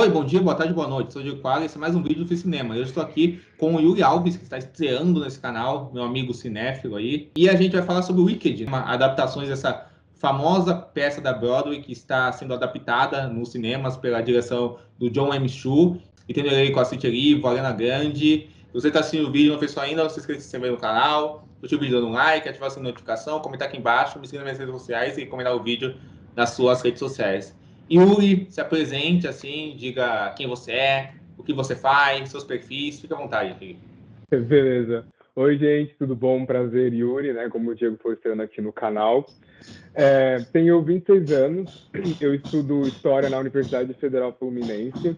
Oi, bom dia, boa tarde, boa noite. Sou o Diego Quadra e esse é mais um vídeo do Fui Cinema. Eu estou aqui com o Yuri Alves, que está estreando nesse canal, meu amigo cinéfilo aí. E a gente vai falar sobre Wicked, adaptações dessa famosa peça da Broadway que está sendo adaptada nos cinemas pela direção do John M. Chu. E tem ele com a Cynthia Erivo, Ariana Grande. Se você está assistindo o vídeo e não fez isso ainda, não se esqueça de se inscrever no canal, curtir o vídeo dando um like, ativar a sua notificação, comentar aqui embaixo, me seguir nas minhas redes sociais e comentar o vídeo nas suas redes sociais. Yuri, se apresente assim, diga quem você é, o que você faz, seus perfis, fica à vontade, Felipe. Beleza. Oi, gente, tudo bom? Prazer, Yuri, né? Como o Diego foi estreando aqui no canal. Tenho 26 anos, eu estudo História na Universidade Federal Fluminense.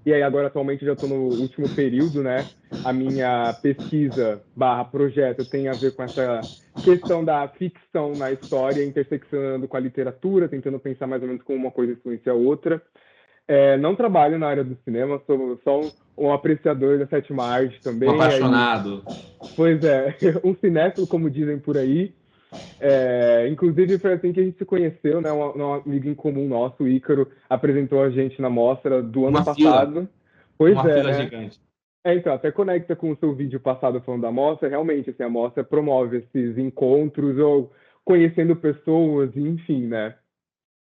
E aí agora, atualmente, já estou no último período, né? A minha pesquisa/projeto tem a ver com essa questão da ficção na história, interseccionando com a literatura, tentando pensar mais ou menos como uma coisa influencia a outra. Não trabalho na área do cinema, sou só um apreciador da sétima arte também. Um apaixonado. Pois é, um cinéfilo, como dizem por aí. Inclusive foi assim que a gente se conheceu, né? Um amigo em comum nosso, o Ícaro, apresentou a gente na mostra do ano passado. Pois uma é, fila né? Gigante. Então, até conecta com o seu vídeo passado falando da mostra. Realmente, assim, a mostra promove esses encontros ou conhecendo pessoas, enfim, né?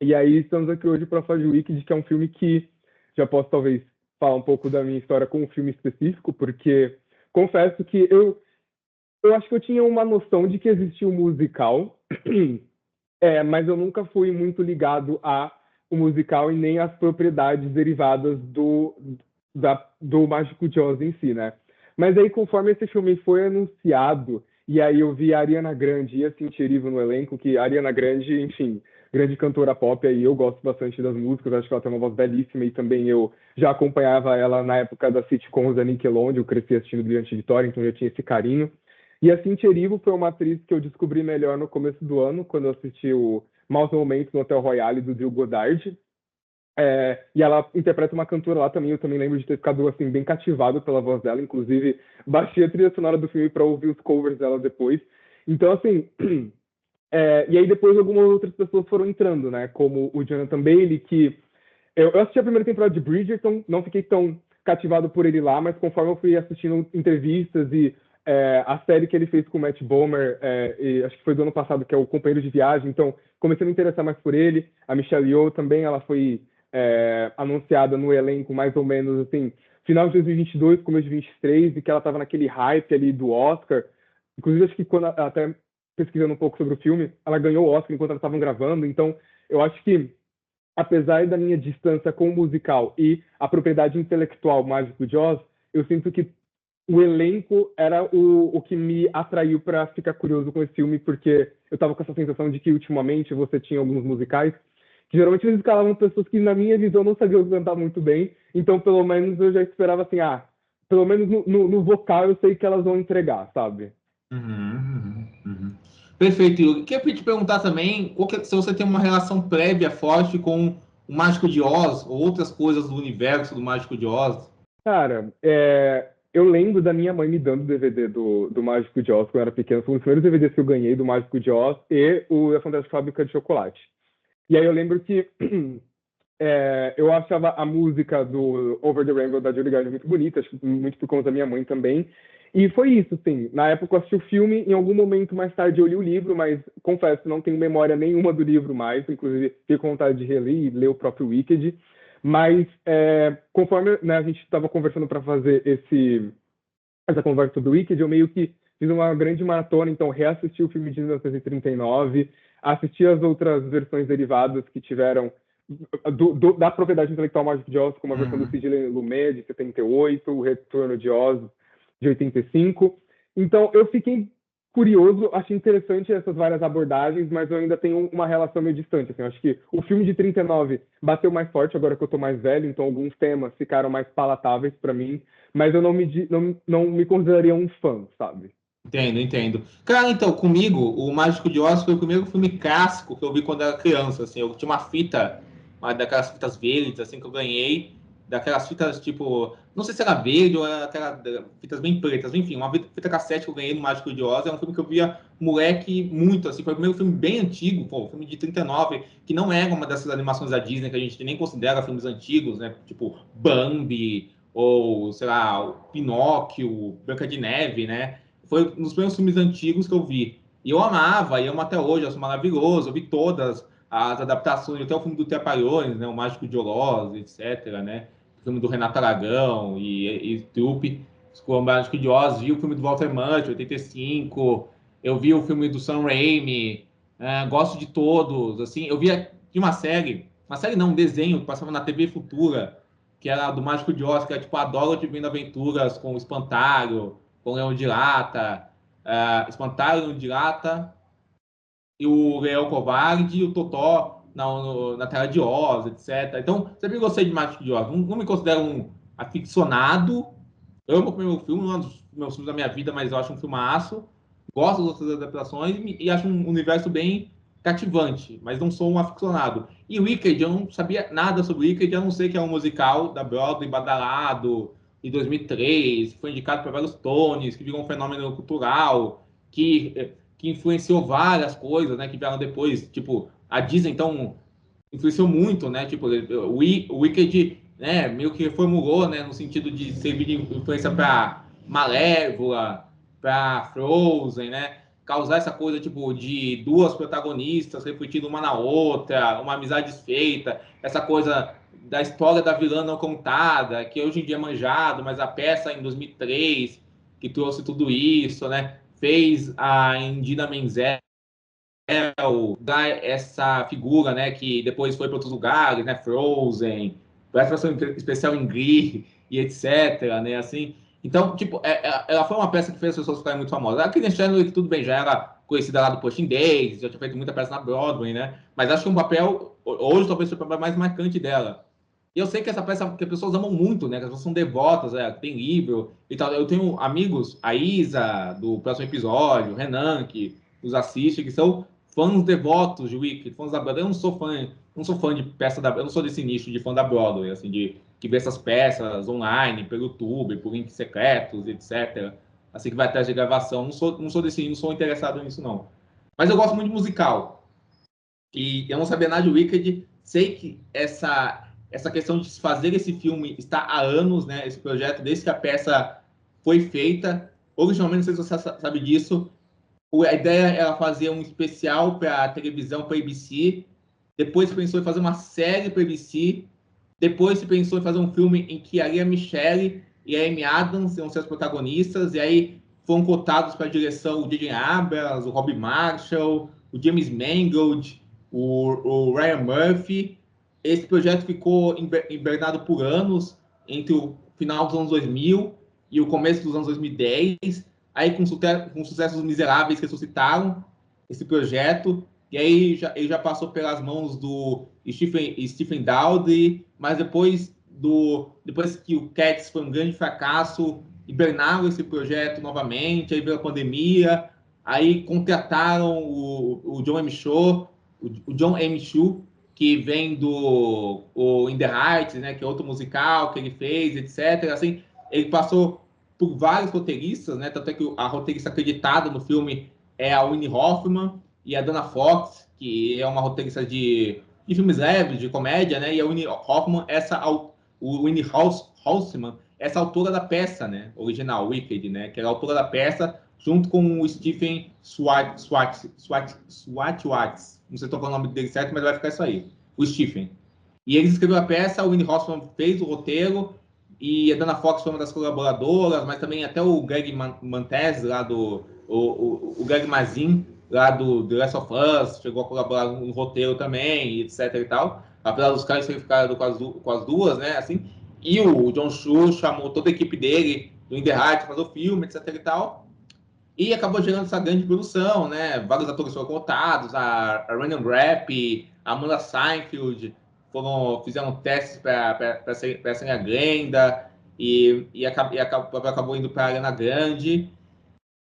E aí estamos aqui hoje para falar de Wicked, que é um filme que já posso talvez falar um pouco da minha história com um filme específico, porque confesso que eu acho que eu tinha uma noção de que existia um musical, mas eu nunca fui muito ligado ao musical e nem às propriedades derivadas do Mágico de Oz em si, né? Mas aí, conforme esse filme foi anunciado, e aí eu vi a Ariana Grande e a Cynthia Erivo no elenco, que a Ariana Grande, enfim, grande cantora pop, aí eu gosto bastante das músicas, acho que ela tem uma voz belíssima, e também eu já acompanhava ela na época das sitcoms da Nickelodeon, eu cresci assistindo Brilhante Vitória, então eu já tinha esse carinho. E a Cynthia Erivo foi uma atriz que eu descobri melhor no começo do ano, quando eu assisti o Maus Momentos no Hotel Royale, do Drew Goddard. E ela interpreta uma cantora lá também, eu também lembro de ter ficado assim, bem cativado pela voz dela, inclusive baixei a trilha sonora do filme para ouvir os covers dela depois. Então, assim, e aí depois algumas outras pessoas foram entrando, né, como o Jonathan Bailey, que eu assisti a primeira temporada de Bridgerton, não fiquei tão cativado por ele lá, mas conforme eu fui assistindo entrevistas e a série que ele fez com o Matt Bomer, acho que foi do ano passado, que é o Companheiro de Viagem, então comecei a me interessar mais por ele. A Michelle Yeoh também, ela foi anunciada no elenco mais ou menos assim, final de 2022, começo de 2023, e que ela estava naquele hype ali do Oscar. Inclusive, acho que quando até pesquisando um pouco sobre o filme, ela ganhou o Oscar enquanto elas estavam gravando, então eu acho que apesar da minha distância com o musical e a propriedade intelectual Mágico de Oz, eu sinto que o elenco era o que me atraiu para ficar curioso com esse filme, porque eu estava com essa sensação de que ultimamente você tinha alguns musicais que geralmente eles escalavam pessoas que, na minha visão, não sabiam cantar muito bem, então pelo menos eu já esperava assim, pelo menos no vocal eu sei que elas vão entregar, sabe? Uhum. Perfeito, Yuri. Queria te perguntar também se você tem uma relação prévia forte com o Mágico de Oz ou outras coisas do universo do Mágico de Oz. Cara, eu lembro da minha mãe me dando o DVD do Mágico de Oz quando eu era pequeno. Foi um dos primeiros DVDs que eu ganhei do Mágico de Oz e o A Fantástica Fábrica de Chocolate. E aí eu lembro que eu achava a música do Over the Rainbow da Judy Garland muito bonita, acho que muito por conta da minha mãe também. E foi isso, sim. Na época eu assisti o filme, em algum momento mais tarde eu li o livro, mas confesso, não tenho memória nenhuma do livro mais, inclusive fiquei com vontade de reler e ler o próprio Wicked. Mas conforme, né, a gente estava conversando para fazer essa conversa sobre o Wicked, eu meio que fiz uma grande maratona, então reassisti o filme de 1939, assisti as outras versões derivadas que tiveram da propriedade intelectual Mágico de Oz, como a versão do Sidney Lumet, de 78, o Retorno de Oz, de 85. Então, eu fiquei curioso, achei interessante essas várias abordagens, mas eu ainda tenho uma relação meio distante. Assim, eu acho que o filme de 39 bateu mais forte agora que eu tô mais velho, então alguns temas ficaram mais palatáveis para mim, mas eu não me consideraria um fã, sabe? Entendo. Cara, então, comigo, o Mágico de Oz foi o primeiro filme clássico que eu vi quando era criança, assim. Eu tinha uma fita, uma daquelas fitas verdes, assim, que eu ganhei. daquelas fitas, tipo, não sei se era verde ou era aquelas fitas bem pretas, enfim, uma fita cassete que eu ganhei no Mágico de Oz, é um filme que eu via moleque muito, assim, foi o primeiro filme bem antigo, pô, um filme de 39, que não era uma dessas animações da Disney que a gente nem considera filmes antigos, né, tipo Bambi, ou, sei lá, Pinóquio, Branca de Neve, né, foi um dos primeiros filmes antigos que eu vi, e eu amava, e amo até hoje, acho maravilhoso, eu vi todas as adaptações, até o filme do Trapalhões, né, o Mágico de Oz, etc., né, o filme do Renato Aragão e Trupe, o Mágico de Oz, vi o filme do Walter Matthau, 85, eu vi o filme do Sam Raimi, gosto de todos, assim, eu via de uma série não, um desenho que passava na TV Futura, que era do Mágico de Oz, que era tipo a Dorothy vivendo aventuras com o Espantalho, com o Leão de Lata, Espantalho, Leão de Lata, e o Leão Covarde e o Totó na Terra de Oz, etc. Então, sempre gostei de Mágico de Oz. Não me considero um aficionado. Eu amo o primeiro filme, um dos meus filmes da minha vida, mas eu acho um filmaço. Gosto das outras adaptações e acho um universo bem cativante, mas não sou um aficionado. E Wicked, eu não sabia nada sobre Wicked, a não ser que é um musical da Broadway badalado, em 2003, que foi indicado para vários Tonys, que virou um fenômeno cultural, que influenciou várias coisas, né, que vieram depois, tipo, a Disney, então, influenciou muito, né, tipo, o Wicked, né, meio que reformulou, né, no sentido de servir de influência para Malévola, para Frozen, né, causar essa coisa, tipo, de duas protagonistas refletindo uma na outra, uma amizade desfeita, essa coisa da história da vilã não contada, que hoje em dia é manjado, mas a peça em 2003, que trouxe tudo isso, né, fez a Indina Menzel dar essa figura, né, que depois foi para outros lugares, né, Frozen, participação especial em Glee e etc, né, assim. Então, tipo, ela foi uma peça que fez as pessoas ficarem muito famosas. A Kristen Chandler, tudo bem, já era conhecida lá do Pushing Daisies, já tinha feito muita peça na Broadway, né, mas acho que um papel, hoje talvez seja o papel mais marcante dela. E eu sei que essa peça, que as pessoas amam muito, né, que as pessoas são devotas, tem livro e tal. Eu tenho amigos, a Isa, do próximo episódio, o Renan, que os assiste, que são fãs devotos de Wicked, fãs da Broadway. Eu não sou fã de peça da, eu não sou desse nicho de fã da Broadway, assim, de que vê essas peças online, pelo YouTube, por links secretos, etc. Assim que vai atrás de gravação. Não sou desse, não sou interessado nisso, não. Mas eu gosto muito de musical. E eu não sabia nada de Wicked. Sei que essa questão de fazer esse filme está há anos, né? Esse projeto, desde que a peça foi feita. Originalmente, não sei se você sabe disso, a ideia era fazer um especial para a televisão, para a ABC. Depois se pensou em fazer uma série para a ABC. Depois se pensou em fazer um filme em que a Lea Michele e a Amy Adams iam ser as protagonistas. E aí foram cotados para a direção o J.J. Abrams, o Rob Marshall, o James Mangold, o Ryan Murphy. Esse projeto ficou hibernado por anos, entre o final dos anos 2000 e o começo dos anos 2010. Aí, com sucessos miseráveis, ressuscitaram esse projeto. E aí ele já passou pelas mãos do Stephen Daldry, mas depois que o Cats foi um grande fracasso, hibernaram esse projeto novamente, aí veio a pandemia, aí contrataram o John M. Cho, o John M. Chu, que vem do In the Heights, né, que é outro musical que ele fez, etc. Assim, ele passou por vários roteiristas, né, tanto é que a roteirista acreditada no filme é a Winnie Hoffman e a Dana Fox, que é uma roteirista de filmes leves, de comédia, né, e a Winnie Hoffman, o Winnie Halsman, essa autora da peça, né, original, Wicked, né, que é a autora da peça, junto com o Stephen Schwartz, não sei se estou falando o nome dele certo, mas vai ficar isso aí, o Stephen. E eles escreveram a peça, o Winnie Hoffman fez o roteiro, e a Dana Fox foi uma das colaboradoras, mas também até o Greg Mantes, lá o Greg Mazin, lá do The Last of Us, chegou a colaborar no roteiro também, etc e tal. Apesar dos caras terem ficado com as duas, né, assim. E o John Chu chamou toda a equipe dele, do In The Heights, para fazer o filme, etc e tal. E acabou gerando essa grande produção, né? Vários atores foram cotados, a Randall Grapp, a Amanda Seinfeld, fizeram testes para serem a Glenda, acabou indo para a Ariana Grande.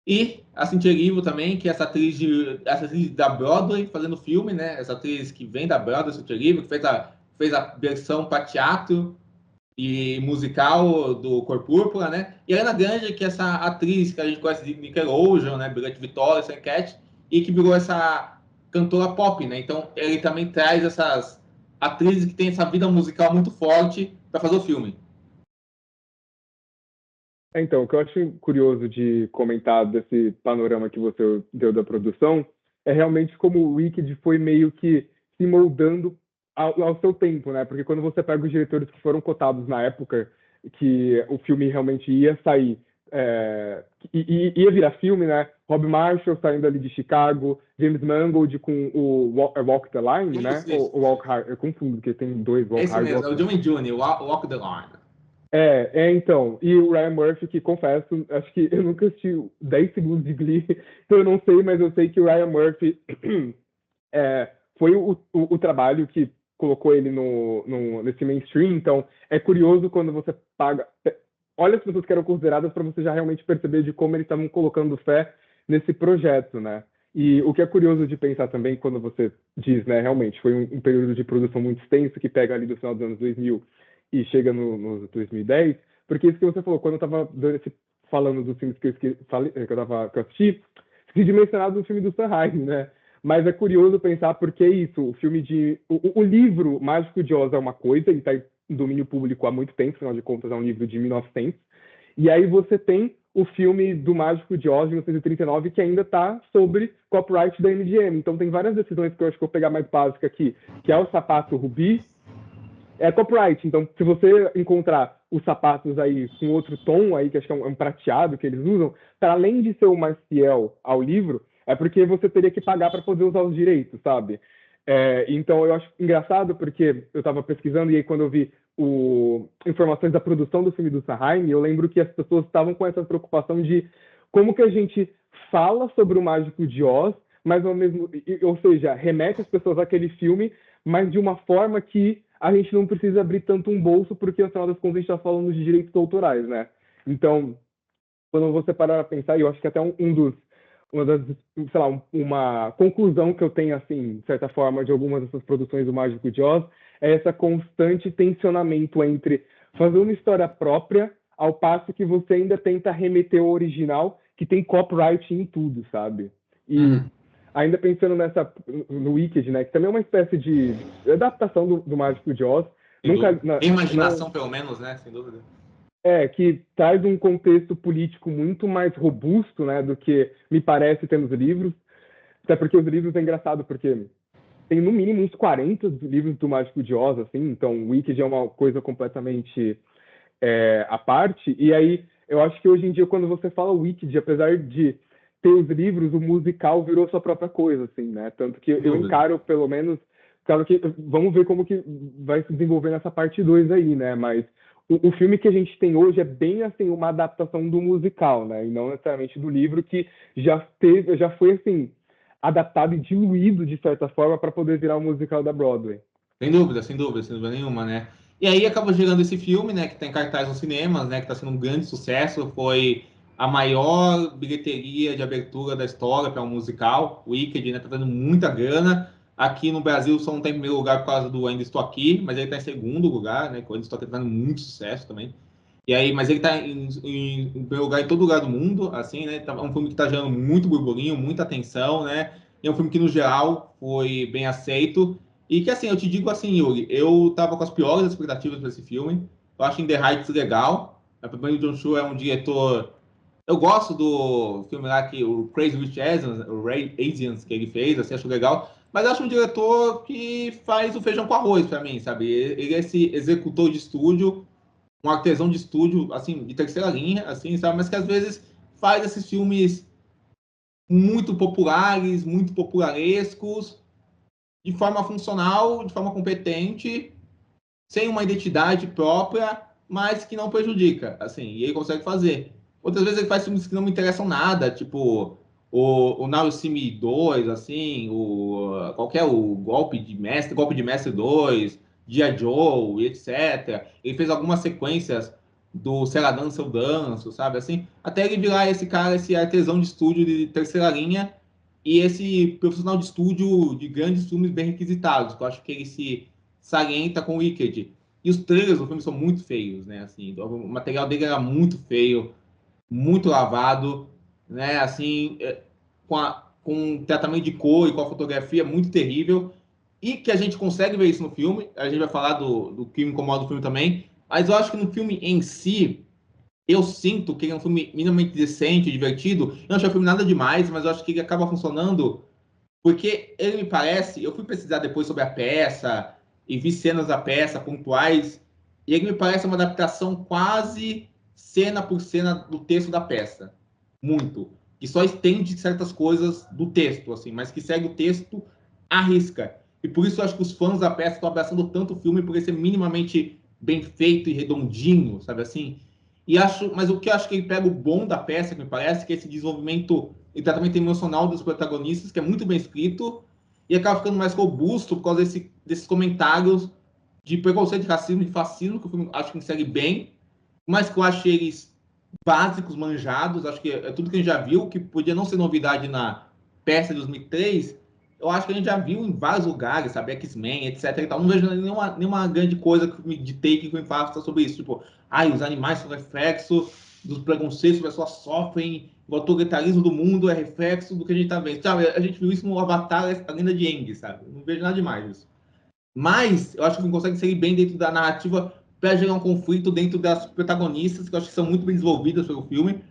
E a Cynthia Erivo também, que é essa atriz da Broadway fazendo filme, né? Essa atriz que vem da Broadway, Cynthia Erivo, que fez a versão para teatro e musical do Cor Púrpura, né? E a Ariana Grande, que é essa atriz que a gente conhece de Nickelodeon, né? Brilhante Vitória, Sam Cat, e que virou essa cantora pop, né? Então ele também traz essas atrizes que têm essa vida musical muito forte para fazer o filme. Então, o que eu acho curioso de comentar desse panorama que você deu da produção é realmente como o Wicked foi meio que se moldando ao seu tempo, né? Porque quando você pega os diretores que foram cotados na época que o filme realmente ia sair, ia virar filme, né? Rob Marshall saindo ali de Chicago, James Mangold com o Walk the Line, né? O Walk Hard, eu confundo, porque tem dois Walk Esse Hard. mesmo, é o John Jr., Walk the Line. Então. E o Ryan Murphy, que confesso, acho que eu nunca assisti 10 segundos de Glee, então eu não sei, mas eu sei que o Ryan Murphy foi o trabalho que colocou ele nesse mainstream. Então, é curioso quando você olha as pessoas que eram consideradas para você já realmente perceber de como eles estavam colocando fé nesse projeto, né? E o que é curioso de pensar também, quando você diz, né, realmente, foi um período de produção muito extenso, que pega ali do final dos anos 2000 e chega no 2010, porque isso que você falou, quando eu estava falando dos filmes que eu assisti, esqueci de mencionar do filme do Sanheim, né? Mas é curioso pensar porque isso, o filme o livro Mágico de Oz é uma coisa, ele está em domínio público há muito tempo, afinal de contas é um livro de 1900, e aí você tem o filme do Mágico de Oz, de 1939, que ainda está sobre copyright da MGM. Então tem várias decisões que eu acho que eu vou pegar mais básica aqui, que é o sapato Rubi, é copyright. Então, se você encontrar os sapatos aí com outro tom aí, que acho que é um prateado que eles usam, para além de ser o mais fiel ao livro, é porque você teria que pagar para poder usar os direitos, sabe? Então, eu acho engraçado porque eu estava pesquisando e aí quando eu vi informações da produção do filme do Sanheim, eu lembro que as pessoas estavam com essa preocupação de como que a gente fala sobre o Mágico de Oz, mas ao mesmo, ou seja, remete as pessoas àquele filme, mas de uma forma que a gente não precisa abrir tanto um bolso, porque afinal das contas a gente está falando de direitos autorais, né? Então, quando você parar a pensar, eu acho que até uma das, sei lá, uma conclusão que eu tenho, assim, de certa forma, de algumas dessas produções do Mágico de Oz, é essa constante tensionamento entre fazer uma história própria, ao passo que você ainda tenta remeter ao original, que tem copyright em tudo, sabe? E ainda pensando no Wicked, né, que também é uma espécie de adaptação do Mágico de Oz. Tem imaginação, pelo menos, né? Sem dúvida. Que traz um contexto político muito mais robusto, né, do que me parece ter nos livros. Até porque os livros é engraçado, porque tem no mínimo uns 40 livros do Mágico de Oz, assim, então o Wicked é uma coisa completamente à parte. E aí, eu acho que hoje em dia, quando você fala Wicked, apesar de ter os livros, o musical virou sua própria coisa, assim, né? Tanto que eu encaro, pelo menos, claro que vamos ver como que vai se desenvolver nessa parte 2 aí, né? Mas o filme que a gente tem hoje é bem, assim, uma adaptação do musical, né? E não necessariamente do livro, que já foi, assim, adaptado e diluído, de certa forma, para poder virar um musical da Broadway. Sem dúvida nenhuma, né? E aí acabou chegando esse filme, né, que tem cartaz nos cinemas, né, que está sendo um grande sucesso, foi a maior bilheteria de abertura da história para um musical, o Wicked, né, tá dando muita grana. Aqui no Brasil só não tem em primeiro lugar por causa do Ainda Estou Aqui, mas ele está em segundo lugar, né, que o Ainda Estou Aqui tá dando muito sucesso também. E aí, mas ele está em primeiro lugar em todo lugar do mundo, assim, né, é um filme que está gerando muito burburinho, muita atenção, né, e é um filme que no geral foi bem aceito. E que assim, eu te digo assim, Yuri, eu tava com as piores expectativas para esse filme. Eu acho In the Heights legal. Primeiro, o John Chu é um diretor. Eu gosto do filme lá que o Crazy Rich Asians, o Ray Asians que ele fez, assim, acho legal. Mas acho um diretor que faz o feijão com arroz para mim, sabe? Ele é esse executor de estúdio, um artesão de estúdio, assim, de terceira linha, assim, sabe? Mas que às vezes faz esses filmes muito populares, muito popularescos, de forma funcional, de forma competente, sem uma identidade própria, mas que não prejudica, assim, e ele consegue fazer. Outras vezes ele faz filmes que não me interessam nada, tipo o Now You See Me 2, assim, qualquer o Golpe de Mestre 2, G.I. Joe, etc. Ele fez algumas sequências do Se Ela Dança, Eu Danço, sabe, assim, até ele virar esse cara, esse artesão de estúdio de terceira linha, e esse profissional de estúdio de grandes filmes bem requisitados, que eu acho que ele se salienta com o Wicked. E os trailers do filme são muito feios, né? Assim, o material dele era muito feio, muito lavado, né? Assim, com um tratamento de cor e com a fotografia muito terrível. E que a gente consegue ver isso no filme. A gente vai falar do que me incomoda no filme também. Mas eu acho que no filme em si, eu sinto que ele é um filme minimamente decente, divertido. Eu não achei o filme nada demais, mas eu acho que ele acaba funcionando porque ele me parece. Eu fui pesquisar depois sobre a peça e vi cenas da peça pontuais. E ele me parece uma adaptação quase cena por cena do texto da peça. Muito. Que só estende certas coisas do texto, assim, mas que segue o texto à risca. E por isso eu acho que os fãs da peça estão abraçando tanto o filme por ele ser minimamente bem feito e redondinho, sabe assim? Mas o que eu acho que ele pega o bom da peça, que me parece, que é esse desenvolvimento e tratamento emocional dos protagonistas, que é muito bem escrito, e acaba ficando mais robusto por causa desses comentários de preconceito, de racismo e fascismo, que o filme acho que segue bem, mas que eu acho eles básicos, manjados, acho que é tudo que a gente já viu, que podia não ser novidade na peça de 2003, eu acho que a gente já viu em vários lugares, sabe, X-Men, etc. E tal. Não vejo nenhuma grande coisa de take que me faça sobre isso, tipo, os animais são reflexo dos preconceitos que as pessoas sofrem, o autoritarismo do mundo é reflexo do que a gente tá vendo. Sabe, a gente viu isso no Avatar, a lenda de Aang, sabe? Não vejo nada demais isso. Mas eu acho que o filme consegue seguir bem dentro da narrativa para gerar um conflito dentro das protagonistas, que eu acho que são muito bem desenvolvidas pelo filme.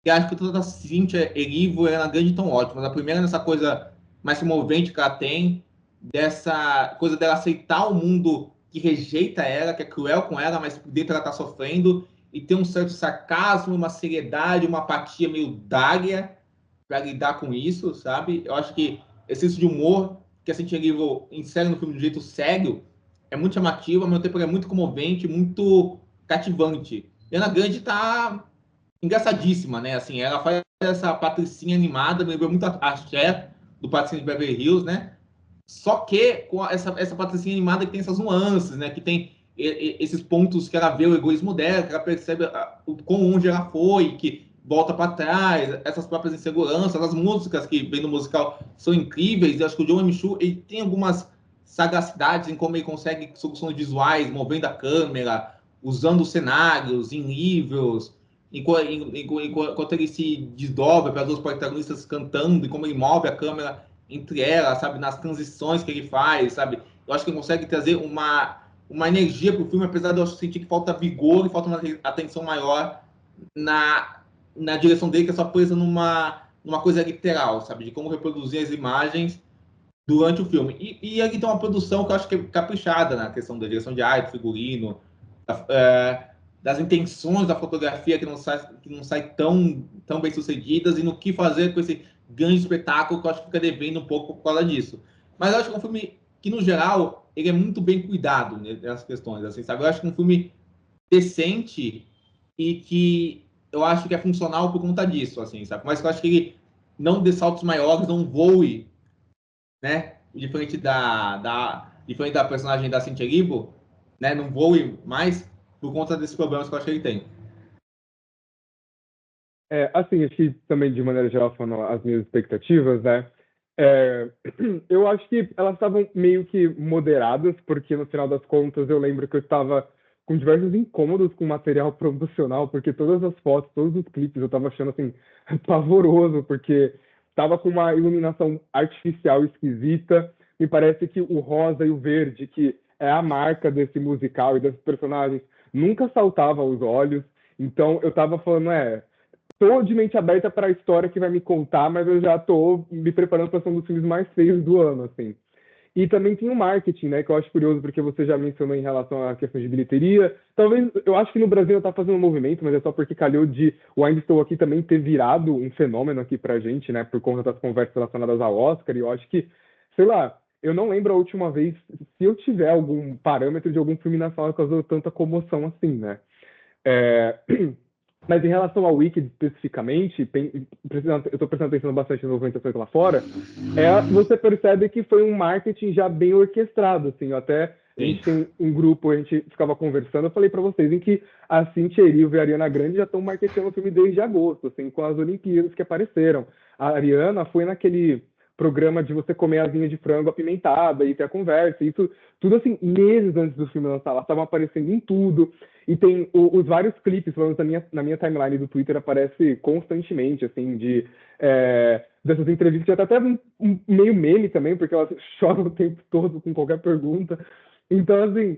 E acho que toda a Cynthia Erivo ela é grande tão ótima. A primeira nessa coisa mais comovente que ela tem, dessa coisa dela aceitar o mundo que rejeita ela, que é cruel com ela, mas por dentro ela tá sofrendo, e tem um certo sarcasmo, uma seriedade, uma apatia meio dária para lidar com isso, sabe? Eu acho que esse senso de humor que a Cynthia Erivo insere no filme de um jeito sério é muito chamativo, ao mesmo tempo é muito comovente, muito cativante. E Ana Grande tá engraçadíssima, né? Assim, ela faz essa patricinha animada, me lembrou muito a Cher do Patricinha de Beverly Hills, né? Só que com essa patricinha animada que tem essas nuances, né? Que tem esses pontos que ela vê o egoísmo dela, que ela percebe com onde ela foi, que volta para trás, essas próprias inseguranças, as músicas que vem no musical são incríveis. Eu acho que o John M. Chu ele tem algumas sagacidades em como ele consegue soluções visuais, movendo a câmera, usando cenários em níveis, enquanto ele se desdobra para as duas protagonistas cantando e como ele move a câmera entre elas, sabe, nas transições que ele faz, sabe. Eu acho que ele consegue trazer uma energia para o filme, apesar de eu sentir que falta vigor e falta uma atenção maior na direção dele, que é só presa numa coisa literal, sabe, de como reproduzir as imagens durante o filme. E ele tem uma produção que eu acho que é caprichada na questão da direção de arte, figurino, das intenções da fotografia que não sai tão bem sucedidas e no que fazer com esse grande espetáculo que eu acho que fica devendo um pouco por causa disso. Mas eu acho que é um filme que, no geral, ele é muito bem cuidado nessas questões, assim, sabe? Eu acho que é um filme decente e que eu acho que é funcional por conta disso, assim, sabe? Mas eu acho que ele não dê saltos maiores, não voe, né? Diferente da personagem da Cynthia Erivo, né? Não voe mais por conta desses problemas que eu acho que ele tem. Assim, acho que também, de maneira geral, falando as minhas expectativas, né? Eu acho que elas estavam meio que moderadas, porque no final das contas eu lembro que eu estava com diversos incômodos com o material promocional, porque todas as fotos, todos os clipes eu estava achando assim pavoroso, porque estava com uma iluminação artificial esquisita. Me parece que o rosa e o verde, que é a marca desse musical e desses personagens, nunca saltava aos olhos. Então eu estava falando, tô de mente aberta para a história que vai me contar, mas eu já tô me preparando para ser um dos filmes mais feios do ano, assim. E também tem o marketing, né, que eu acho curioso, porque você já mencionou em relação à questão de bilheteria. Talvez, eu acho que no Brasil tá fazendo um movimento, mas é só porque calhou de o Ainda Estou Aqui também ter virado um fenômeno aqui pra gente, né, por conta das conversas relacionadas ao Oscar, e eu acho que, sei lá, eu não lembro a última vez, se eu tiver algum parâmetro de algum filme na sala que causou tanta comoção assim, né. É... Mas em relação ao Wicked especificamente, eu estou prestando atenção bastante nas movimentações lá fora, você percebe que foi um marketing já bem orquestrado, assim, até a gente tem um grupo, a gente ficava conversando, eu falei para vocês, em que a Cynthia Erivo e a Ariana Grande já estão marketando o filme desde agosto, assim, com as Olimpíadas que apareceram. A Ariana foi naquele programa de você comer asinha de frango apimentada e ter a conversa. Isso tudo assim, meses antes do filme lançar. Elas estavam aparecendo em tudo. E tem os vários clipes, pelo menos na minha timeline do Twitter, aparece constantemente, assim, dessas entrevistas. Já tá até meio meme também, porque elas choram o tempo todo com qualquer pergunta. Então, assim,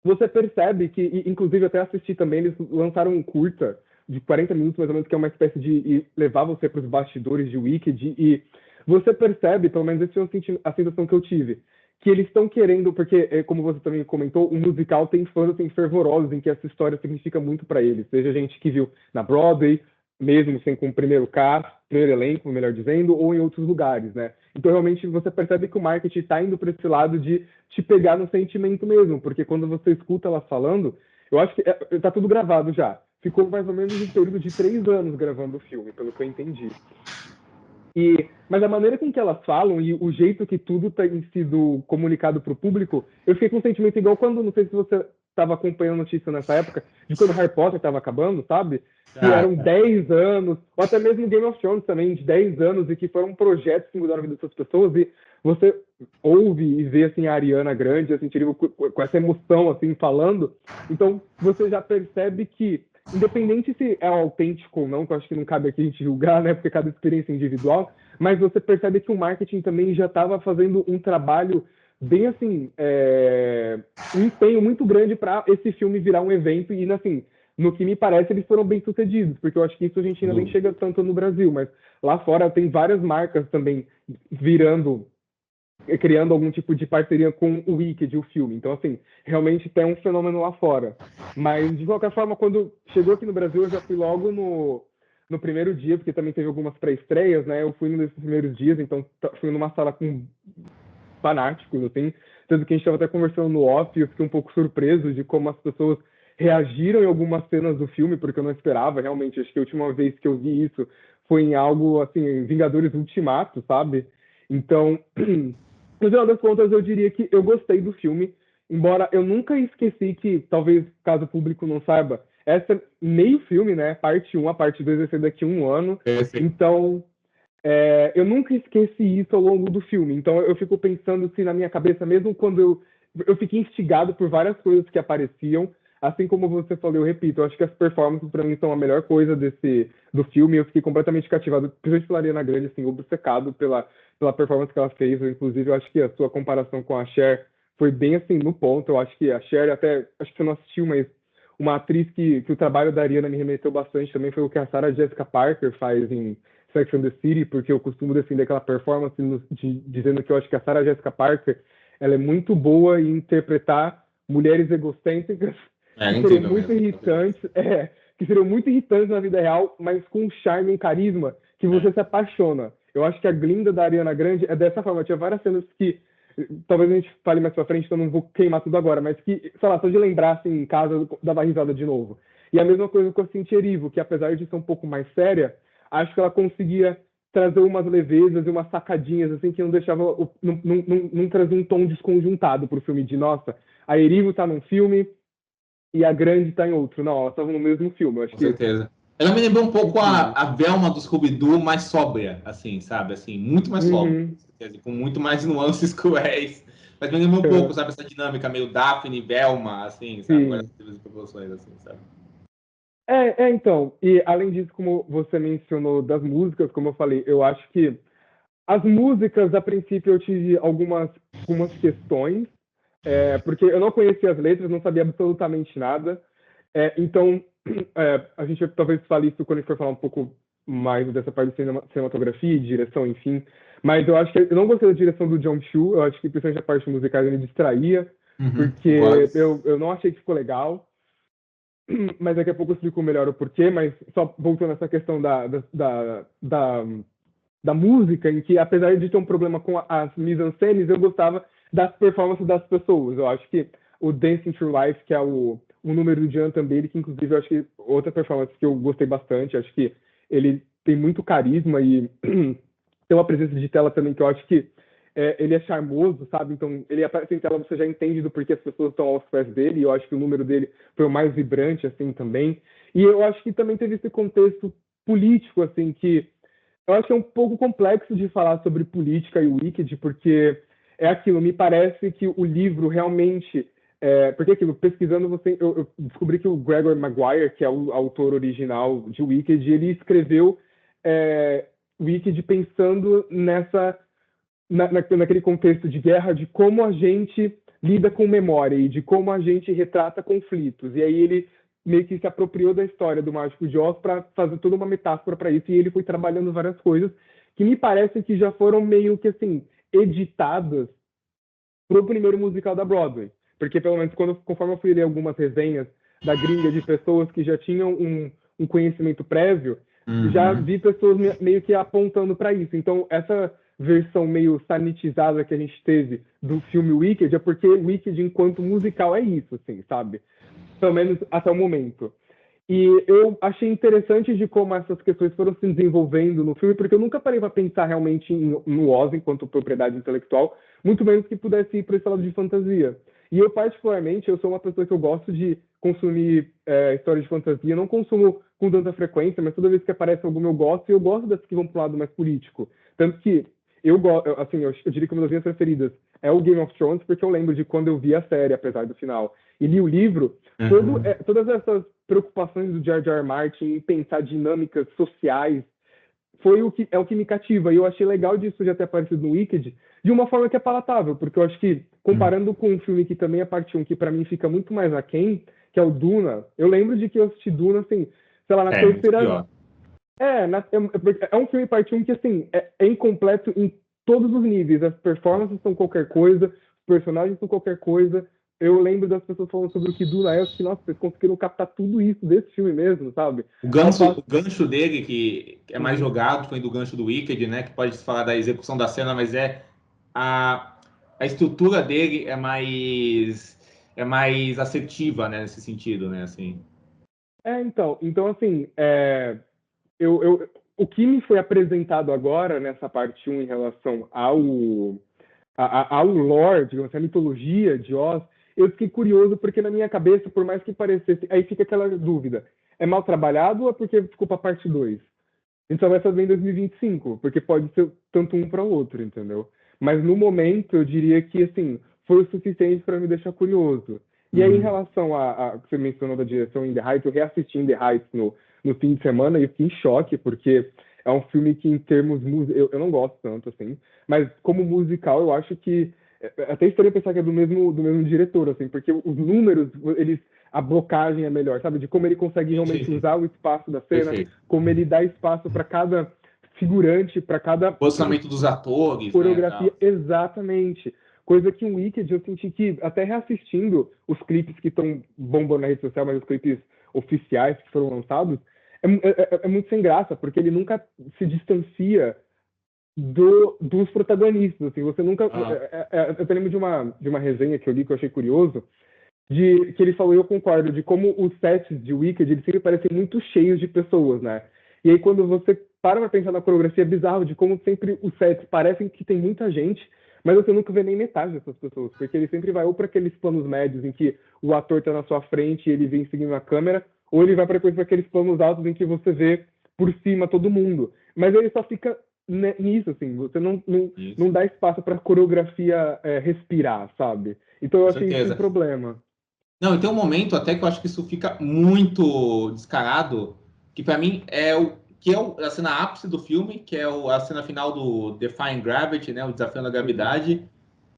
você percebe que, inclusive, até assisti também, eles lançaram um curta de 40 minutos, mais ou menos, que é uma espécie de levar você para os bastidores de Wicked, e você percebe, pelo menos essa foi a sensação que eu tive, que eles estão querendo, porque, como você também comentou, o musical tem fãs assim, fervorosos em que essa história significa muito para eles, seja gente que viu na Broadway, mesmo sem com o primeiro cast, primeiro elenco, melhor dizendo, ou em outros lugares, né? Então, realmente, você percebe que o marketing está indo para esse lado de te pegar no sentimento mesmo, porque quando você escuta elas falando, eu acho que tá tudo gravado já. Ficou mais ou menos um período de 3 anos gravando o filme, pelo que eu entendi. Mas a maneira com que elas falam e o jeito que tudo tem sido comunicado para o público, eu fiquei com um sentimento igual quando, não sei se você estava acompanhando a notícia nessa época, de quando Harry Potter estava acabando, sabe? Que eram 10 anos, ou até mesmo Game of Thrones também, de 10 anos, e que foram projetos que mudaram a vida dessas pessoas, e você ouve e vê, assim, a Ariana Grande, assim, com essa emoção, assim, falando, então você já percebe que independente se é autêntico ou não, que eu acho que não cabe aqui a gente julgar, né, porque cada experiência é individual, mas você percebe que o marketing também já estava fazendo um trabalho bem assim, um empenho muito grande para esse filme virar um evento e, assim, no que me parece, eles foram bem sucedidos, porque eu acho que isso a gente ainda nem chega tanto no Brasil, mas lá fora tem várias marcas também criando algum tipo de parceria com o Wicked, o filme. Então, assim, realmente tem um fenômeno lá fora. Mas, de qualquer forma, quando chegou aqui no Brasil, eu já fui logo no primeiro dia, porque também teve algumas pré-estreias, né? Eu fui nesses primeiros dias, então fui numa sala com fanáticos, assim. Tanto que a gente estava até conversando no off, e eu fiquei um pouco surpreso de como as pessoas reagiram em algumas cenas do filme, porque eu não esperava, realmente. Acho que a última vez que eu vi isso foi em algo, assim, Vingadores Ultimato, sabe? Então, no final das contas, eu diria que eu gostei do filme, embora eu nunca esqueci que, talvez, caso o público não saiba, essa é meio filme, né? Parte 1, a parte 2 vai ser daqui a 1 ano. Então, eu nunca esqueci isso ao longo do filme. Então, eu fico pensando se na minha cabeça, mesmo quando eu fiquei instigado por várias coisas que apareciam, assim como você falou, eu repito, eu acho que as performances para mim são a melhor coisa do filme. Eu fiquei completamente cativado, principalmente pela Ariana Grande, assim, obcecado pela performance que ela fez. Inclusive, eu acho que a sua comparação com a Cher foi bem assim no ponto. Eu acho que a Cher, até acho que você não assistiu, mas uma atriz que o trabalho da Ariana me remeteu bastante também foi o que a Sarah Jessica Parker faz em Sex and the City, porque eu costumo defender aquela performance dizendo que eu acho que a Sarah Jessica Parker ela é muito boa em interpretar mulheres egocêntricas que seriam muito irritantes, que seriam muito irritantes na vida real, mas com um charme, um carisma que você se apaixona. Eu acho que a Glinda da Ariana Grande é dessa forma. Tinha várias cenas que talvez a gente fale mais pra frente, então não vou queimar tudo agora, mas que, sei lá, só de lembrar assim em casa dava risada de novo. E a mesma coisa com a Cynthia Erivo, que apesar de ser um pouco mais séria, acho que ela conseguia trazer umas levezas e umas sacadinhas assim que não deixava, não trazia um tom desconjuntado pro filme de nossa, a Erivo tá num filme e a Grande tá em outro. Não, elas estavam no mesmo filme. Eu acho Com certeza. Ela me lembrou um pouco a Velma do Scooby-Doo, mais sóbria, assim, sabe? Assim, muito mais sóbria, com muito mais nuances cruéis. Mas me lembrou um pouco, sabe? Essa dinâmica meio Daphne, Velma, assim, sabe? Várias proporções, assim, sabe? Então, e além disso, como você mencionou das músicas, como eu falei, eu acho que as músicas, a princípio, eu tive algumas questões, porque eu não conhecia as letras, não sabia absolutamente nada. Então, a gente talvez fale isso quando a gente for falar um pouco mais dessa parte de cinematografia e direção, enfim. Mas eu acho que eu não gostei da direção do John Chu, eu acho que principalmente a parte musical ele me distraía, porque eu não achei que ficou legal. Mas daqui a pouco eu explico melhor o porquê, mas só voltando a essa questão da música, em que apesar de ter um problema com as mise-en-scènes, eu gostava das performances das pessoas. Eu acho que o Dancing Through Life, que é o número do Jonathan Bailey, que inclusive eu acho que outra performance que eu gostei bastante, acho que ele tem muito carisma e tem uma presença de tela também que eu acho que ele é charmoso, sabe? Então, ele aparece em tela, você já entende do porquê as pessoas estão aos pés dele, e eu acho que o número dele foi o mais vibrante, assim, também. E eu acho que também teve esse contexto político, assim, que eu acho que é um pouco complexo de falar sobre política e Wicked, porque é aquilo, me parece que o livro realmente. Porque aquilo, pesquisando, eu descobri que o Gregor Maguire, que é o autor original de Wicked, ele escreveu Wicked pensando naquele contexto de guerra, de como a gente lida com memória e de como a gente retrata conflitos. E aí ele meio que se apropriou da história do Mágico de Oz para fazer toda uma metáfora para isso, e ele foi trabalhando várias coisas que me parece que já foram meio que assim editadas pro primeiro musical da Broadway. Porque pelo menos conforme eu fui ler algumas resenhas da gringa de pessoas que já tinham um conhecimento prévio, já vi pessoas meio que apontando para isso. Então, essa versão meio sanitizada que a gente teve do filme Wicked é porque Wicked, enquanto musical, é isso, assim, sabe? Pelo menos até o momento. E eu achei interessante de como essas questões foram se desenvolvendo no filme, porque eu nunca parei para pensar realmente no Oz enquanto propriedade intelectual, muito menos que pudesse ir para esse lado de fantasia. E eu, particularmente, eu sou uma pessoa que eu gosto de consumir histórias de fantasia, não consumo com tanta frequência, mas toda vez que aparece alguma eu gosto, e eu gosto das que vão para o lado mais político. Tanto que assim, eu diria que uma das minhas preferidas é o Game of Thrones, porque eu lembro de quando eu vi a série, apesar do final, e li o livro, todas essas preocupações do George R. R. Martin em pensar dinâmicas sociais é o que me cativa. E eu achei legal disso já ter aparecido no Wicked de uma forma que é palatável, porque eu acho que, comparando com um filme que também é parte 1, que para mim fica muito mais aquém, que é o Duna, eu lembro de que eu assisti Duna, assim, sei lá, na terceira... É um filme parte 1 que, assim, é incompleto em todos os níveis. As performances são qualquer coisa, os personagens são qualquer coisa. Eu lembro das pessoas falando sobre o que Duna é, eu acho que, nossa, vocês conseguiram captar tudo isso desse filme mesmo, sabe? O gancho dele, que é mais jogado, foi do gancho do Wicked, né? Que pode falar da execução da cena, mas a estrutura dele é mais assertiva, né? Nesse sentido, né? Assim. Então assim, o que me foi apresentado agora nessa parte 1 em relação ao lore, digamos assim, a mitologia de Oz, eu fiquei curioso porque na minha cabeça, por mais que parecesse, aí fica aquela dúvida, é mal trabalhado ou é porque ficou para parte 2? A gente só vai saber em 2025, porque pode ser tanto um para o outro, entendeu? Mas no momento, eu diria que, assim, foi o suficiente para me deixar curioso. E aí, em relação a que você mencionou da direção In the Heights, eu reassisti In the Heights no fim de semana e eu fiquei em choque, porque é um filme que, em termos eu não gosto tanto, assim, mas como musical, eu acho que até estranho pensar que é do mesmo diretor, assim, porque os números, a blocagem é melhor, sabe? De como ele consegue realmente usar o espaço da cena, Perfeito. como ele dá espaço para cada figurante, para cada posicionamento dos atores, coreografia, né, exatamente. Coisa que o Wicked eu senti que, até reassistindo os clipes que estão bombando na rede social, mas os clipes oficiais que foram lançados, é muito sem graça, porque ele nunca se distancia dos protagonistas. Assim, você nunca. Eu lembro de uma resenha que eu li que eu achei curioso, que ele falou, e eu concordo, de como os sets de Wicked eles sempre parecem muito cheios de pessoas, né? E aí quando você para pensar na coreografia, é bizarro de como sempre os sets parecem que tem muita gente, mas você nunca vê nem metade dessas pessoas, porque ele sempre vai ou para aqueles planos médios em que o ator está na sua frente e ele vem seguindo a câmera, ou ele vai para aqueles planos altos em que você vê por cima todo mundo. Mas ele só fica nisso, assim, você não dá espaço para a coreografia respirar, sabe? Então eu achei isso um problema. Não, e tem um momento até que eu acho que isso fica muito descarado, que para mim é a cena ápice do filme, que é a cena final do Defying Gravity, né, o Desafio da Gravidade,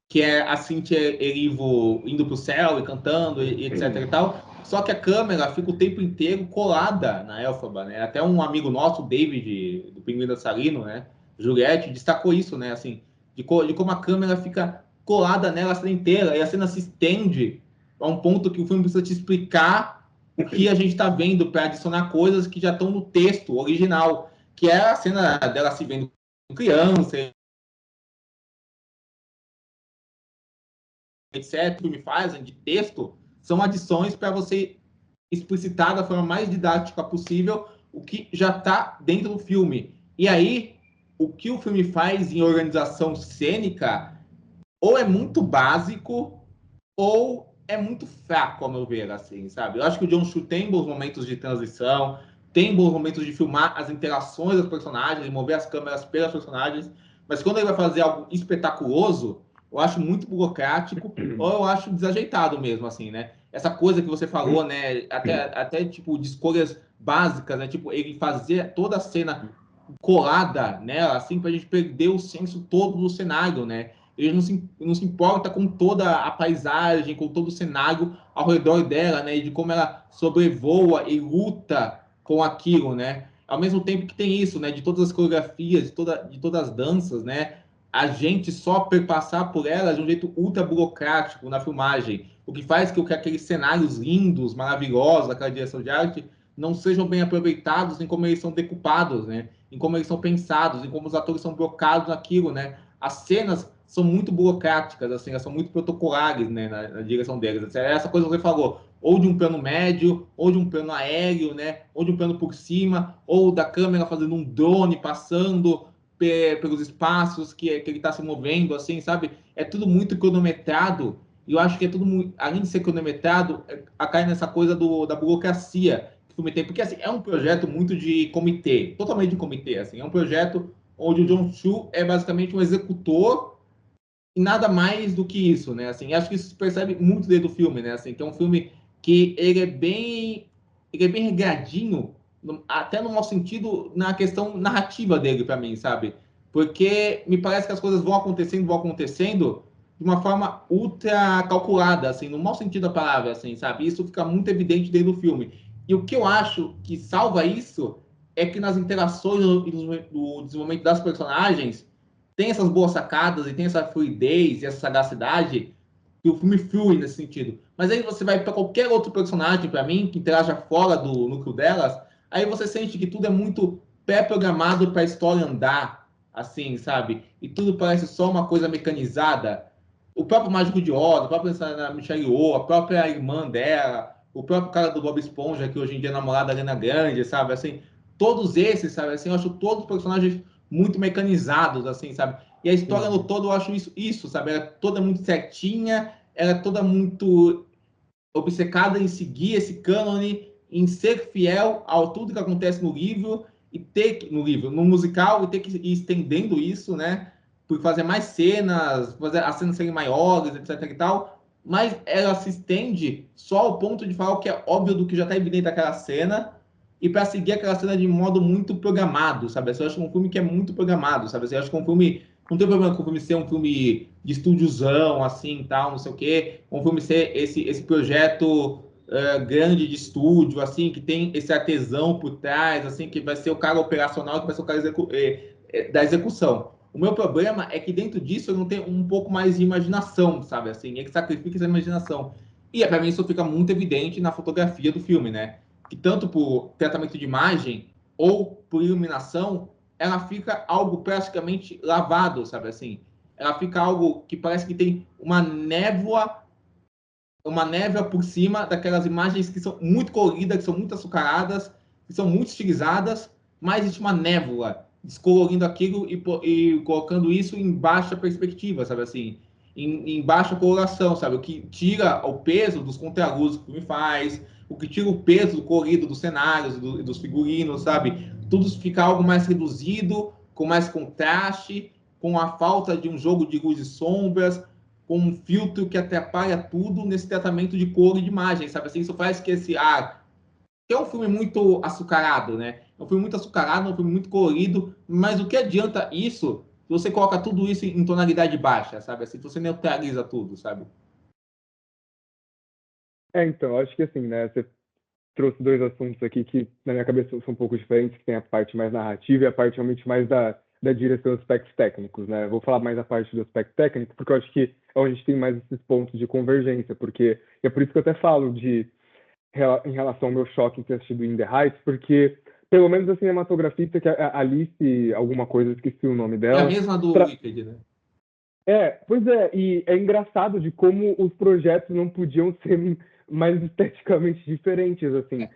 que é a Cynthia Erivo indo pro céu e cantando e etc e tal. Só que a câmera fica o tempo inteiro colada na Elphaba, né? Até um amigo nosso, David, do Pinguim Dançarino, né, Juliette, destacou isso, né, assim, de como a câmera fica colada nela a cena inteira e a cena se estende a um ponto que o filme precisa te explicar o que a gente está vendo para adicionar coisas que já estão no texto original, que é a cena dela se vendo criança, etc. Que me fazem de texto são adições para você explicitar da forma mais didática possível o que já está dentro do filme. E aí, o que o filme faz em organização cênica ou é muito básico ou é muito fraco, ao meu ver, assim, sabe? Eu acho que o John Chu tem bons momentos de transição, tem bons momentos de filmar as interações dos personagens, de mover as câmeras pelas personagens, mas quando ele vai fazer algo espetaculoso, eu acho muito burocrático ou eu acho desajeitado mesmo, assim, né? Essa coisa que você falou, né? Até tipo, de escolhas básicas, né? Tipo, ele fazer toda a cena colada nela, assim, pra gente perder o senso todo do cenário, né? Ele não se importa com toda a paisagem, com todo o cenário ao redor dela, né? E de como ela sobrevoa e luta com aquilo, né? Ao mesmo tempo que tem isso, né? De todas as coreografias, de todas as danças, né? A gente só perpassar por elas de um jeito ultra burocrático na filmagem, o que faz com que aqueles cenários lindos, maravilhosos, aquela direção de arte, não sejam bem aproveitados em como eles são decupados, né? Em como eles são pensados, em como os atores são blocados naquilo, né? As cenas são muito burocráticas, assim, elas são muito protocolares, né, na direção deles. Essa coisa que você falou, ou de um plano médio, ou de um plano aéreo, né, ou de um plano por cima, ou da câmera fazendo um drone passando pelos espaços que ele está se movendo, assim, sabe? É tudo muito cronometrado, e eu acho que é tudo muito, além de ser cronometrado, cai nessa coisa da burocracia que o filme tem, porque assim, é um projeto muito de comitê, totalmente de comitê, assim, é um projeto onde o John Chu é basicamente um executor e nada mais do que isso, né? Assim, acho que isso se percebe muito dentro do filme, né? Assim, que é um filme que ele é bem regradinho, até no mau sentido, na questão narrativa dele, para mim, sabe? Porque me parece que as coisas vão acontecendo de uma forma ultra calculada, assim, no mau sentido da palavra, assim, sabe? Isso fica muito evidente dentro do filme. E o que eu acho que salva isso é que nas interações e no desenvolvimento das personagens tem essas boas sacadas e tem essa fluidez e essa sagacidade que o filme flui nesse sentido. Mas aí você vai para qualquer outro personagem, para mim, que interaja fora do núcleo delas, aí você sente que tudo é muito pré-programado para a história andar, assim, sabe? E tudo parece só uma coisa mecanizada. O próprio Mágico de Oz, a própria Michelle Yeoh, a própria irmã dela, o próprio cara do Bob Esponja, que hoje em dia é namorado da Ariana Grande, sabe? Assim, todos esses, sabe? Assim, eu acho todos os personagens muito mecanizados, assim, sabe? E a história no todo eu acho isso, sabe? Ela é toda muito certinha, ela é toda muito obcecada em seguir esse cânone, em ser fiel a tudo que acontece no livro e ter no livro, no musical e ter que ir estendendo isso, né? Por fazer mais cenas, fazer as cenas serem maiores, etc e tal. Mas ela se estende só ao ponto de falar o que é óbvio do que já está evidente daquela cena e para seguir aquela cena de modo muito programado, sabe? Eu acho que é um filme que é muito programado, sabe? Eu acho que é um filme não tem problema com o filme ser um filme de estúdiozão, assim, tal, não sei o quê. Um filme ser esse projeto grande de estúdio, assim, que tem esse artesão por trás, assim, que vai ser o cara operacional, que vai ser o cara da execução. O meu problema é que dentro disso eu não tenho um pouco mais de imaginação, sabe? Assim, é que sacrifica essa imaginação. E para mim isso fica muito evidente na fotografia do filme, né? Que tanto por tratamento de imagem ou por iluminação, ela fica algo praticamente lavado, sabe assim? Ela fica algo que parece que tem uma névoa por cima daquelas imagens que são muito coloridas, que são muito açucaradas, que são muito estilizadas, mas existe uma névoa descolorindo aquilo e colocando isso em baixa perspectiva, sabe assim? Em baixa coloração, sabe? O que tira o peso dos contraluzes que o filme faz, o que tira o peso do colorido dos cenários, dos figurinos, sabe? Tudo fica algo mais reduzido, com mais contraste, com a falta de um jogo de luz e sombras, com um filtro que atrapalha tudo nesse tratamento de cor e de imagem, sabe? Assim, isso faz que que é um filme muito açucarado, né? É um filme muito açucarado, é um filme muito colorido, mas o que adianta isso se você coloca tudo isso em tonalidade baixa, sabe? Assim, se você neutraliza tudo, sabe? Então, acho que assim, né, você trouxe dois assuntos aqui que na minha cabeça são um pouco diferentes, que tem a parte mais narrativa e a parte realmente mais da direção dos aspectos técnicos, né? Vou falar mais a parte do aspecto técnico, porque eu acho que é onde a gente tem mais esses pontos de convergência, porque é por isso que eu até falo em relação ao meu choque em ter assistido In the Heights, porque pelo menos a cinematografista, que é a Alice, alguma coisa, esqueci o nome É a dela. mesma do Wicked, né? Pois é, e é engraçado de como os projetos não podiam ser mais esteticamente diferentes, assim.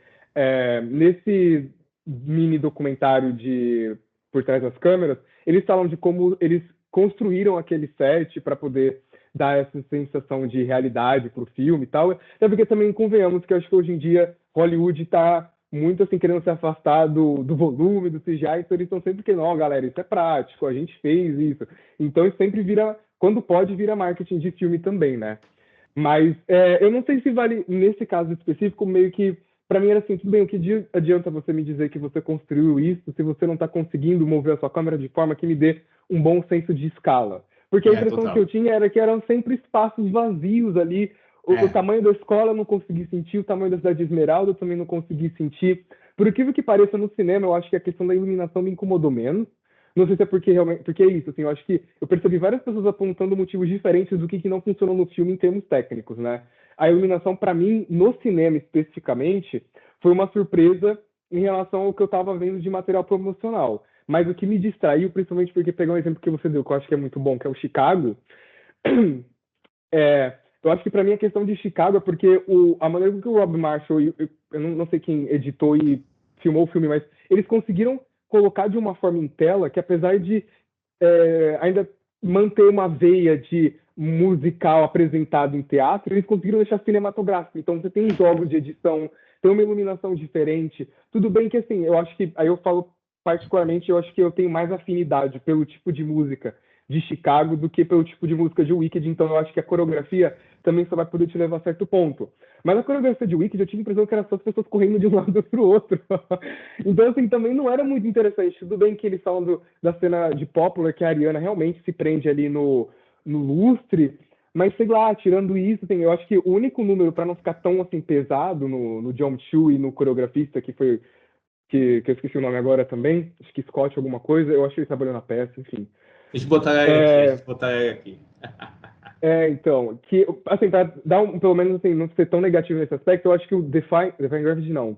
Nesse mini documentário de Por Trás das Câmeras, eles falam de como eles construíram aquele set para poder dar essa sensação de realidade para o filme e tal. Até porque também convenhamos que eu acho que hoje em dia Hollywood está muito assim, querendo se afastar do volume, do CGI, então eles estão sempre querendo, ó, galera, isso é prático, a gente fez isso. Então isso sempre vira, quando pode, vira marketing de filme também, né? Mas eu não sei se vale, nesse caso específico, meio que, para mim era assim, tudo bem, o que adianta você me dizer que você construiu isso se você não está conseguindo mover a sua câmera de forma que me dê um bom senso de escala? Porque a impressão que eu Total. tinha era que eram sempre espaços vazios ali, o É, tamanho da escola eu não consegui sentir, o tamanho da cidade de Esmeralda eu também não consegui sentir. Por incrível que pareça, no cinema, eu acho que a questão da iluminação me incomodou menos. Não sei se é porque realmente, porque é isso, assim, eu acho que eu percebi várias pessoas apontando motivos diferentes do que não funcionou no filme em termos técnicos, né? A iluminação, para mim, no cinema especificamente, foi uma surpresa em relação ao que eu estava vendo de material promocional. Mas o que me distraiu, principalmente porque pegar um exemplo que você deu, que eu acho que é muito bom, que é o Chicago, eu acho que para mim a questão de Chicago é porque a maneira com que o Rob Marshall, eu não sei quem editou e filmou o filme, mas eles conseguiram colocar de uma forma em tela que, apesar de ainda manter uma veia de musical apresentado em teatro, eles conseguiram deixar cinematográfico. Então você tem jogos de edição, tem uma iluminação diferente. Tudo bem que assim, eu acho que aí eu falo particularmente, eu acho que eu tenho mais afinidade pelo tipo de música de Chicago do que pelo tipo de música de Wicked, então eu acho que a coreografia também só vai poder te levar a certo ponto. Mas a coreografia de Wicked eu tive a impressão que era só as pessoas correndo de um lado para o outro. Então, assim, também não era muito interessante. Tudo bem que eles falam da cena de Popular, que a Ariana realmente se prende ali no lustre, mas sei lá, tirando isso, assim, eu acho que o único número para não ficar tão assim pesado no Jump Chu e no coreografista, que foi que eu esqueci o nome agora também, acho que Scott alguma coisa, eu acho que ele trabalhou na peça, enfim. deixa eu botar ele aqui, deixa É, eu botar ele aqui. então, que, assim, para dar pelo menos, assim, não ser tão negativo nesse aspecto, eu acho que o Define Gravity não.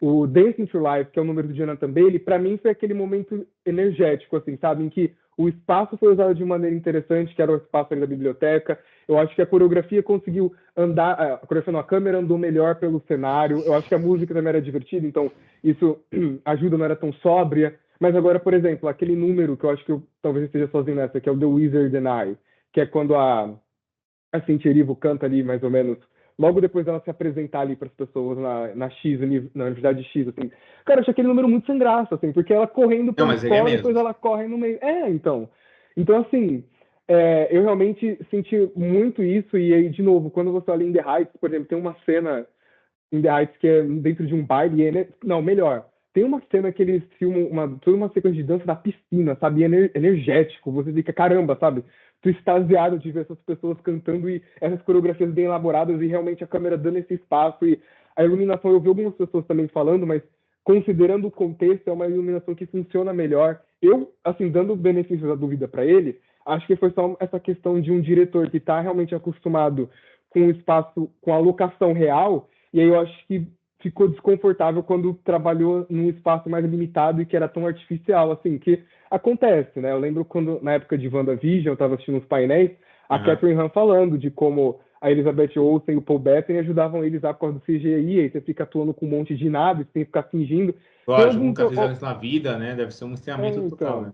O Dancing to Life, que é o número do Jonathan Bailey, para mim foi aquele momento energético, assim, sabe? Em que o espaço foi usado de maneira interessante, que era o espaço ali da biblioteca. Eu acho que a coreografia conseguiu andar, a coreografia não, a câmera andou melhor pelo cenário. Eu acho que a música também era divertida, então isso ajuda, não era tão sóbria. Mas agora, por exemplo, aquele número que eu acho que eu talvez esteja sozinho nessa, que é o The Wizard and I, que é quando a Cynthia Erivo canta ali, mais ou menos, logo depois dela se apresentar ali para as pessoas na X, na Universidade X, assim. Cara, eu achei aquele número muito sem graça, assim, porque ela correndo Não, pela mas ele é escola, mesmo. depois ela corre no meio. Então. Então, assim, eu realmente senti muito isso, e aí, de novo, quando você olha em The Heights, por exemplo, tem uma cena em The Heights que é dentro de um baile, não, melhor. Tem uma cena que eles filmam toda uma sequência de dança na piscina, sabe? E energético. Você fica, caramba, sabe? Tu extasiado de ver essas pessoas cantando e essas coreografias bem elaboradas e realmente a câmera dando esse espaço e a iluminação. Eu vi algumas pessoas também falando, mas considerando o contexto, é uma iluminação que funciona melhor. Eu, assim, dando o benefício da dúvida para ele, acho que foi só essa questão de um diretor que está realmente acostumado com o espaço, com a locação real, e aí eu acho que ficou desconfortável quando trabalhou num espaço mais limitado e que era tão artificial, assim, que acontece, né? Eu lembro quando, na época de WandaVision, eu estava assistindo os painéis, a Uhum. Catherine Han falando de como a Elizabeth Olsen e o Paul Bettany ajudavam eles a por causa do CGI, aí você fica atuando com um monte de naves, tem que ficar fingindo. Tem Lógico, alguns... nunca fizeram isso na vida, né? Deve ser um estranhamento total, Então, né?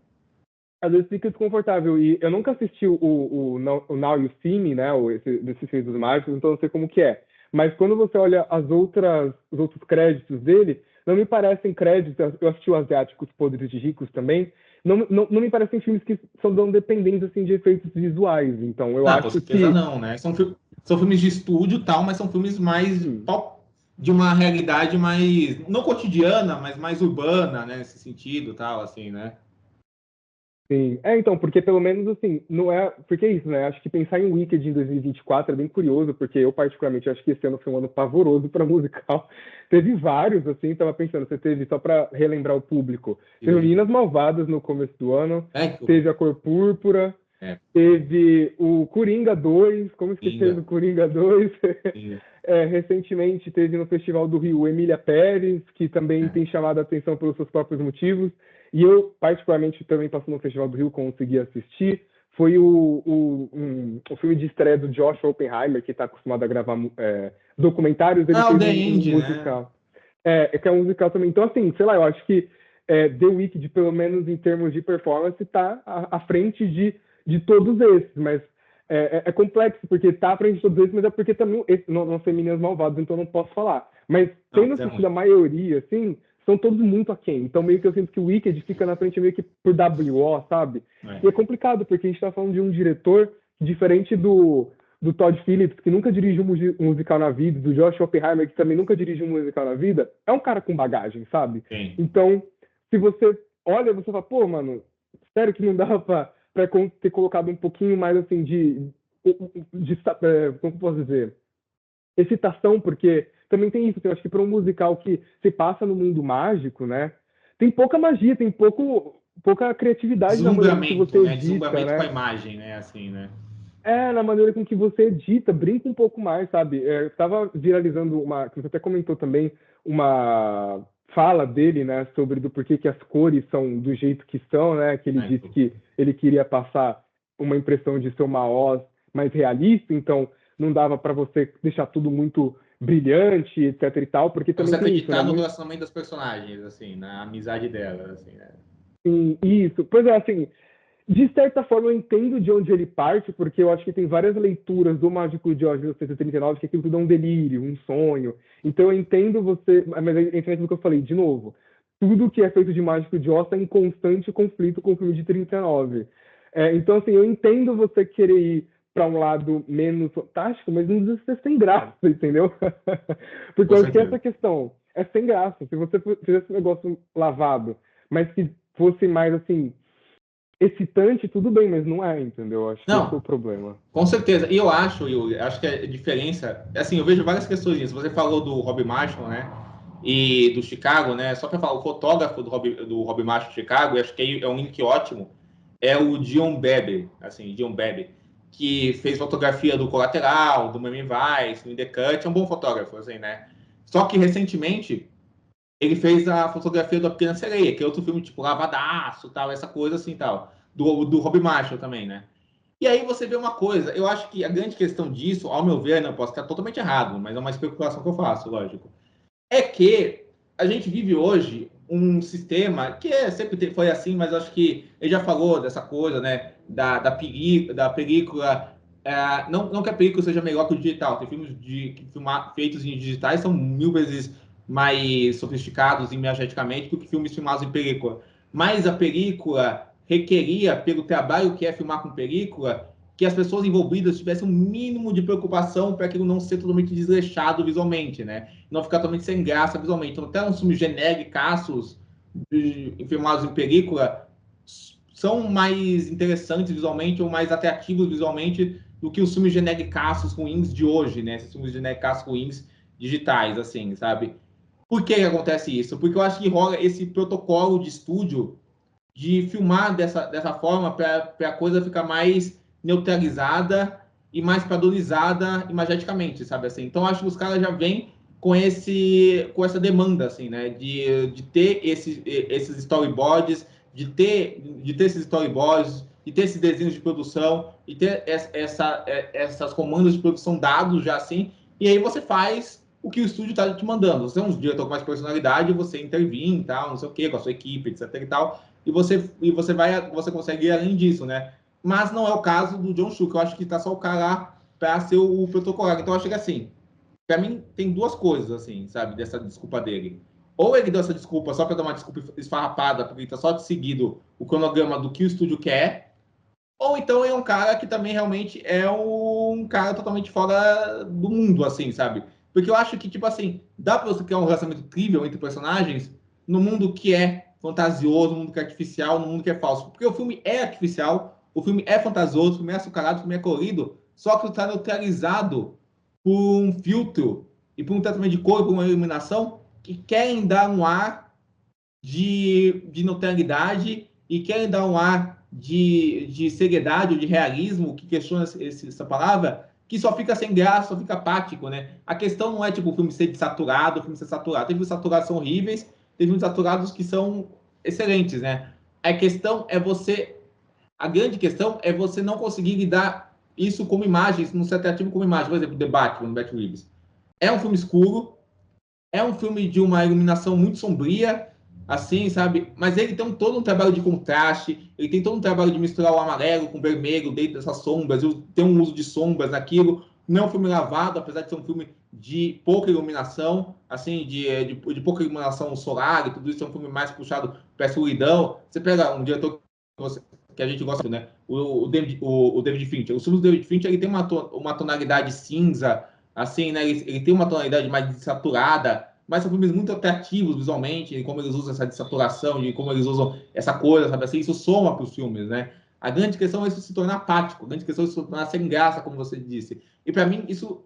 às vezes fica desconfortável. E eu nunca assisti o Now You See Me, né? Desses filmes dos Marvels, então eu não sei como que é. Mas quando você olha os outros créditos dele, não me parecem créditos. Eu assisti o Asiáticos Podres de Ricos também. Não me parecem filmes que são tão dependentes assim, de efeitos visuais. Então eu Não, com acho certeza que. não, né? São filmes de estúdio e tal, mas são filmes mais Hum, de uma realidade mais, não cotidiana, mas mais urbana, né? Nesse sentido, tal, assim, né? sim. Então, porque pelo menos assim, não é. Porque é isso, né? Acho que pensar em Wicked em 2024 é bem curioso, porque eu, particularmente, acho que esse ano foi um ano pavoroso para musical. Teve vários, assim, tava pensando, você teve, só para relembrar o público, teve E, Meninas Malvadas no começo do ano, é, teve A Cor Púrpura, é, teve o Coringa 2, como esquecer Pinga, do Coringa 2? Pinga. Recentemente teve no Festival do Rio Emília Pérez, que também É. tem chamado a atenção pelos seus próprios motivos. E eu, particularmente, também passando no Festival do Rio, consegui assistir. Foi o filme de estreia do Josh Oppenheimer, que está acostumado a gravar documentários, ele Ah, o fez The um End, né? musical. Que é um musical também. Então, assim, sei lá, eu acho que The Wicked, pelo menos em termos de performance, está à frente de todos esses, mas complexo, porque tá à frente de todos esses, mas é porque também não sei Meninas Malvadas, então não posso falar. Mas Não, tendo mas é assistido a ruim. maioria, assim, são todos muito aquém. Então meio que eu sinto que o Wicked fica na frente meio que por WO, sabe? E é É. complicado, porque a gente tá falando de um diretor diferente do Todd Phillips, que nunca dirigiu um musical na vida, do Josh Oppenheimer, que também nunca dirigiu um musical na vida, é um cara com bagagem, sabe? Tem. Então, se você olha, você fala, pô, mano, sério que não dava pra ter colocado um pouquinho mais, assim, como posso dizer? Excitação, porque também tem isso, eu acho que para um musical que se passa no mundo mágico, né? Tem pouca magia, tem pouca criatividade na maneira com que Deslumbramento, você né? edita, Deslumbramento com a né? imagem, né? Assim, né? É, na maneira com que você edita, brinca um pouco mais, sabe? Eu tava viralizando uma, que você até comentou também, uma fala dele, né, sobre do porquê que as cores são do jeito que são, né? Que ele Né? disse que ele queria passar uma impressão de ser uma Oz mais realista, então não dava para você deixar tudo muito brilhante, etc e tal, porque Pra você também tem isso, né? acreditar no Muito, relacionamento das personagens, assim, na amizade delas, assim, né? isso. Pois é, assim, de certa forma, eu entendo de onde ele parte, porque eu acho que tem várias leituras do Mágico de Oz 1939 que aquilo tudo é um delírio, um sonho. Então eu entendo você, mas entra naquilo que eu falei, de novo. Tudo que é feito de Mágico de Oz está em constante conflito com o filme de 39. Então, assim, eu entendo você querer ir para um lado menos fantástico, mas não precisa ser sem graça, entendeu? Porque Com eu acho que certeza. essa questão é sem graça. Se você fizesse um negócio lavado, mas que fosse mais, assim, excitante, tudo bem, mas não é, entendeu? Acho que esse é o Não, problema. com certeza. E eu acho, Yuri, acho que a diferença, assim, eu vejo várias questões nisso. Você falou do Rob Marshall, né? E do Chicago, né? Só para falar, o fotógrafo do Rob Marshall de Chicago, acho que é um link ótimo, é o Dion Bebe, assim, Dion Bebe, que fez fotografia do Colateral, do Miami Vice, do The Cut, é um bom fotógrafo, assim, né? Só que recentemente ele fez a fotografia do A Pequena Sereia, que é outro filme tipo Lavadaço, tal, essa coisa assim, tal, do Rob Marshall também, né? E aí você vê uma coisa, eu acho que a grande questão disso, ao meu ver, né, eu posso estar totalmente errado, mas é uma especulação que eu faço, lógico, é que a gente vive hoje um sistema que sempre foi assim, mas eu acho que ele já falou dessa coisa, né, da película, não que a película seja melhor que o digital, tem filmes feitos em digitais são 1000 vezes mais sofisticados imageticamente do que filmes filmados em película, mas a película requeria, pelo trabalho que é filmar com película, que as pessoas envolvidas tivessem um mínimo de preocupação para aquilo não ser totalmente desleixado visualmente, né? Não ficar totalmente sem graça visualmente. Então, até uns filmes genéricos, filmados em película, são mais interessantes visualmente ou mais atrativos visualmente do que os filmes genéricos ruins de hoje, né? Esses filmes genéricos ruins digitais, assim, sabe? Por que acontece isso? Porque eu acho que rola esse protocolo de estúdio de filmar dessa forma para a coisa ficar mais neutralizada e mais padronizada imageticamente, sabe assim? Então acho que os caras já vêm com essa demanda assim, né, de ter esses storyboards, de ter esses storyboards, de ter esses desenhos de produção e ter essas comandos de produção dados já assim, e aí você faz o que o estúdio está te mandando. Você é um diretor com mais personalidade, você intervém e tal, não sei o quê, com a sua equipe, etc e tal, você consegue ir além disso, né? Mas não é o caso do John Chu, que eu acho que tá só o cara lá para ser o protocolar. Então eu acho que assim, para mim tem duas coisas assim, sabe, dessa desculpa dele. Ou ele deu essa desculpa só para dar uma desculpa esfarrapada, porque ele tá só seguindo o cronograma do que o estúdio quer, ou então ele é um cara que também realmente é um cara totalmente fora do mundo, assim, sabe? Porque eu acho que, tipo assim, dá pra você criar um relacionamento incrível entre personagens no mundo que é fantasioso, no mundo que é artificial, no mundo que é falso. Porque o filme é artificial, o filme é fantasioso, o filme é açucarado, o filme é colorido, só que está neutralizado por um filtro e por um tratamento de cor, por uma iluminação que querem dar um ar de neutralidade e querem dar um ar de seriedade ou de realismo, que questiona essa palavra, que só fica sem graça, só fica apático, né? A questão não é tipo o filme ser saturado, o filme ser saturado. Tem filmes saturados que são horríveis, tem filmes saturados que são excelentes, né? A questão é você. A grande questão é você não conseguir lidar isso como imagem, isso não ser atrativo como imagem. Por exemplo, The Batman, Bat Reeves. É um filme escuro, é um filme de uma iluminação muito sombria, assim, sabe? Mas ele tem todo um trabalho de contraste, ele tem todo um trabalho de misturar o amarelo com o vermelho dentro dessas sombras, tem um uso de sombras naquilo. Não é um filme lavado, apesar de ser um filme de pouca iluminação, assim, de pouca iluminação solar e tudo isso, é um filme mais puxado para a escuridão. Você pega um diretor que a gente gosta, né? O David Fincher. Os filmes do David Fincher, ele tem uma tonalidade cinza, assim, né? Ele tem uma tonalidade mais desaturada, mas são filmes muito atrativos visualmente, de como eles usam essa desaturação, de como eles usam essa coisa, sabe assim? Isso soma para os filmes, né? A grande questão é isso se tornar apático, a grande questão é isso se tornar sem graça, como você disse. E para mim, isso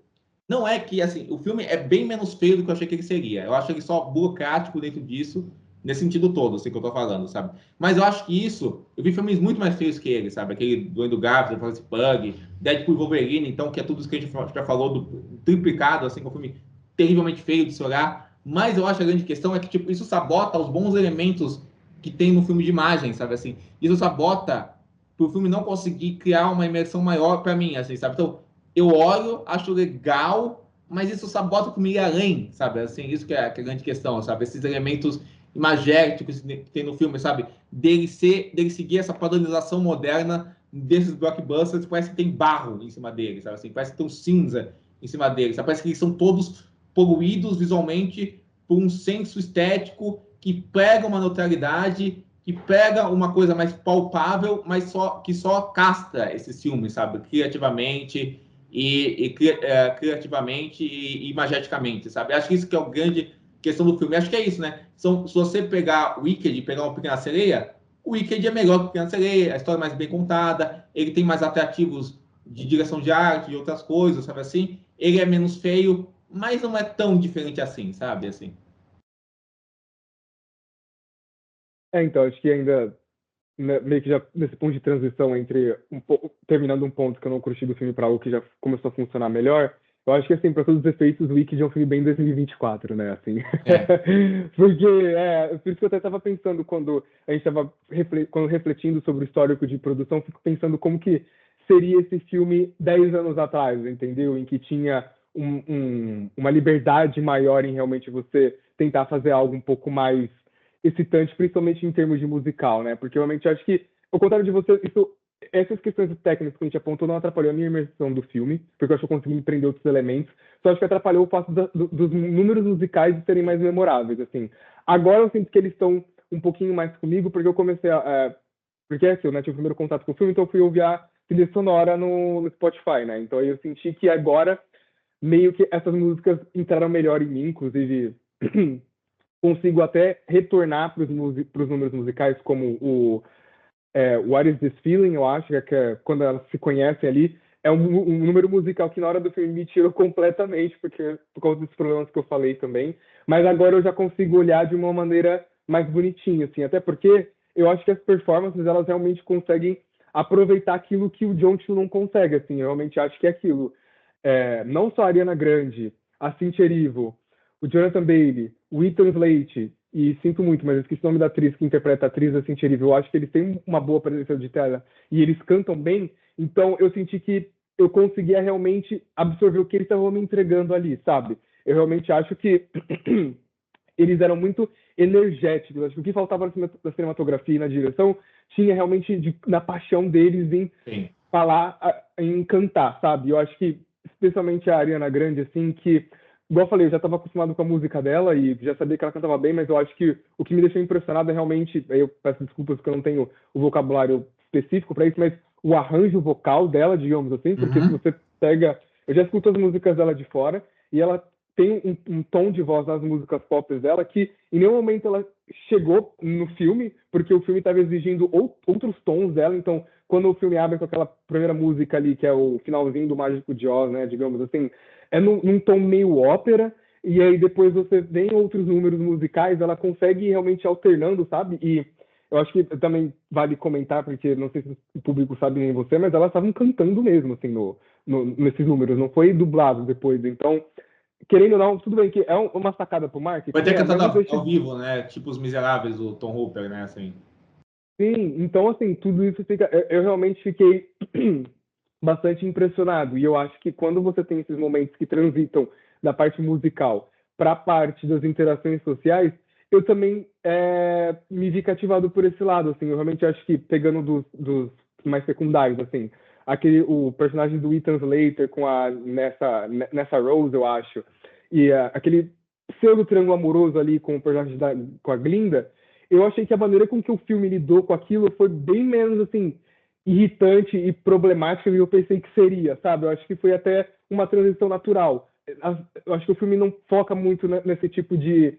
não é que, assim, o filme é bem menos feio do que eu achei que ele seria. Eu acho ele só burocrático dentro disso, nesse sentido todo, assim, que eu tô falando, sabe? Mas eu acho que isso, eu vi filmes muito mais feios que ele, sabe? Aquele do Andrew Garfield, Florence Pugh, Deadpool e Wolverine, então, que é tudo isso que a gente já falou, do triplicado, assim, que é um filme terrivelmente feio de se olhar. Mas eu acho que a grande questão é que, tipo, isso sabota os bons elementos que tem no filme de imagem, sabe? Assim, isso sabota pro filme não conseguir criar uma imersão maior para mim, assim, sabe? Então, eu olho, acho legal, mas isso sabota comigo ir além, sabe? Assim, isso que é a grande questão, sabe? Esses elementos imagéticos que tem no filme, sabe? Dele seguir essa padronização moderna desses blockbusters, parece que tem barro em cima dele, sabe? Assim, parece que tem um cinza em cima dele, sabe? Parece que eles são todos poluídos visualmente por um senso estético que prega uma neutralidade, que pega uma coisa mais palpável, mas que só castra esses filmes, sabe? Criativamente criativamente e imageticamente, sabe? Acho que isso que é o grande questão do filme. Acho que é isso, né? Se você pegar o Wicked, pegar uma Pequena Sereia, o Wicked é melhor que a Pequena Sereia, a história é mais bem contada, ele tem mais atrativos de direção de arte, de outras coisas, sabe assim? Ele é menos feio, mas não é tão diferente assim, sabe? Assim. Então, acho que ainda meio que já nesse ponto de transição entre terminando um ponto que eu não curti do filme para algo que já começou a funcionar melhor, eu acho que assim, para todos os efeitos, o Wicked é um filme bem 2024, né, assim. Porque, por isso que eu até estava pensando quando a gente estava refletindo sobre o histórico de produção, fico pensando como que seria esse filme 10 anos atrás, entendeu? Em que tinha uma liberdade maior em realmente você tentar fazer algo um pouco mais excitante, principalmente em termos de musical, né? Porque realmente eu acho que, ao contrário de você, essas questões técnicas que a gente apontou não atrapalhou a minha imersão do filme, porque eu acho que eu consegui empreender outros elementos, só acho que atrapalhou o fato dos números musicais de serem mais memoráveis, assim. Agora eu sinto que eles estão um pouquinho mais comigo, porque eu comecei porque assim, eu tive o primeiro contato com o filme, então eu fui ouvir a trilha sonora no Spotify, né? Então aí eu senti que agora meio que essas músicas entraram melhor em mim, inclusive consigo até retornar para os números musicais, como What Is This Feeling, eu acho, que é quando elas se conhecem ali, é um número musical que na hora do filme me tirou completamente, porque por causa dos problemas que eu falei também, mas agora eu já consigo olhar de uma maneira mais bonitinha, assim, até porque eu acho que as performances, elas realmente conseguem aproveitar aquilo que o John Chu não consegue, assim, eu realmente acho que é aquilo. Não só a Ariana Grande, a Cynthia Erivo, o Jonathan Bailey, o Ethan Slate, e sinto muito, mas eu esqueci o nome da atriz que interpreta a atriz da Cynthia Erivo. Eu acho que eles têm uma boa presença de tela e eles cantam bem, então eu senti que eu conseguia realmente absorver o que eles estavam me entregando ali, sabe? Eu realmente acho que eles eram muito energéticos. Acho que o que faltava na cinematografia e na direção tinha realmente na paixão deles em Sim. falar, em cantar, sabe? Eu acho que, especialmente a Ariana Grande, assim, que, igual eu falei, eu já estava acostumado com a música dela e já sabia que ela cantava bem, mas eu acho que o que me deixou impressionado é realmente, aí eu peço desculpas porque eu não tenho o vocabulário específico para isso, mas o arranjo vocal dela, digamos assim, porque se você pega, eu já escuto as músicas dela de fora e ela tem um tom de voz nas músicas pop dela que em nenhum momento ela chegou no filme, porque o filme estava exigindo outros tons dela, então quando o filme abre com aquela primeira música ali, que é o finalzinho do Mágico de Oz, né, digamos assim, é num tom meio ópera, e aí depois você vê em outros números musicais, ela consegue ir realmente alternando, sabe? E eu acho que também vale comentar, porque não sei se o público sabe nem você, mas elas estavam cantando mesmo, assim, nesses números, não foi dublado depois, então querendo ou não, tudo bem que é uma sacada pro marketing. Vai ter cantado deixa... ao vivo, né? Tipo Os Miseráveis, do Tom Hooper, né? Assim. Sim, então assim, tudo isso fica. Eu realmente fiquei bastante impressionado. E eu acho que quando você tem esses momentos que transitam da parte musical para a parte das interações sociais, eu também me vi cativado por esse lado. Assim, eu realmente acho que pegando dos mais secundários, assim, o personagem do Ethan Slater com a Nessa Rose, eu acho. e aquele pseudo-triângulo amoroso ali com o personagem com a Glinda, eu achei que a maneira com que o filme lidou com aquilo foi bem menos, assim, irritante e problemática do que eu pensei que seria, sabe? Eu acho que foi até uma transição natural. Eu acho que o filme não foca muito nesse tipo de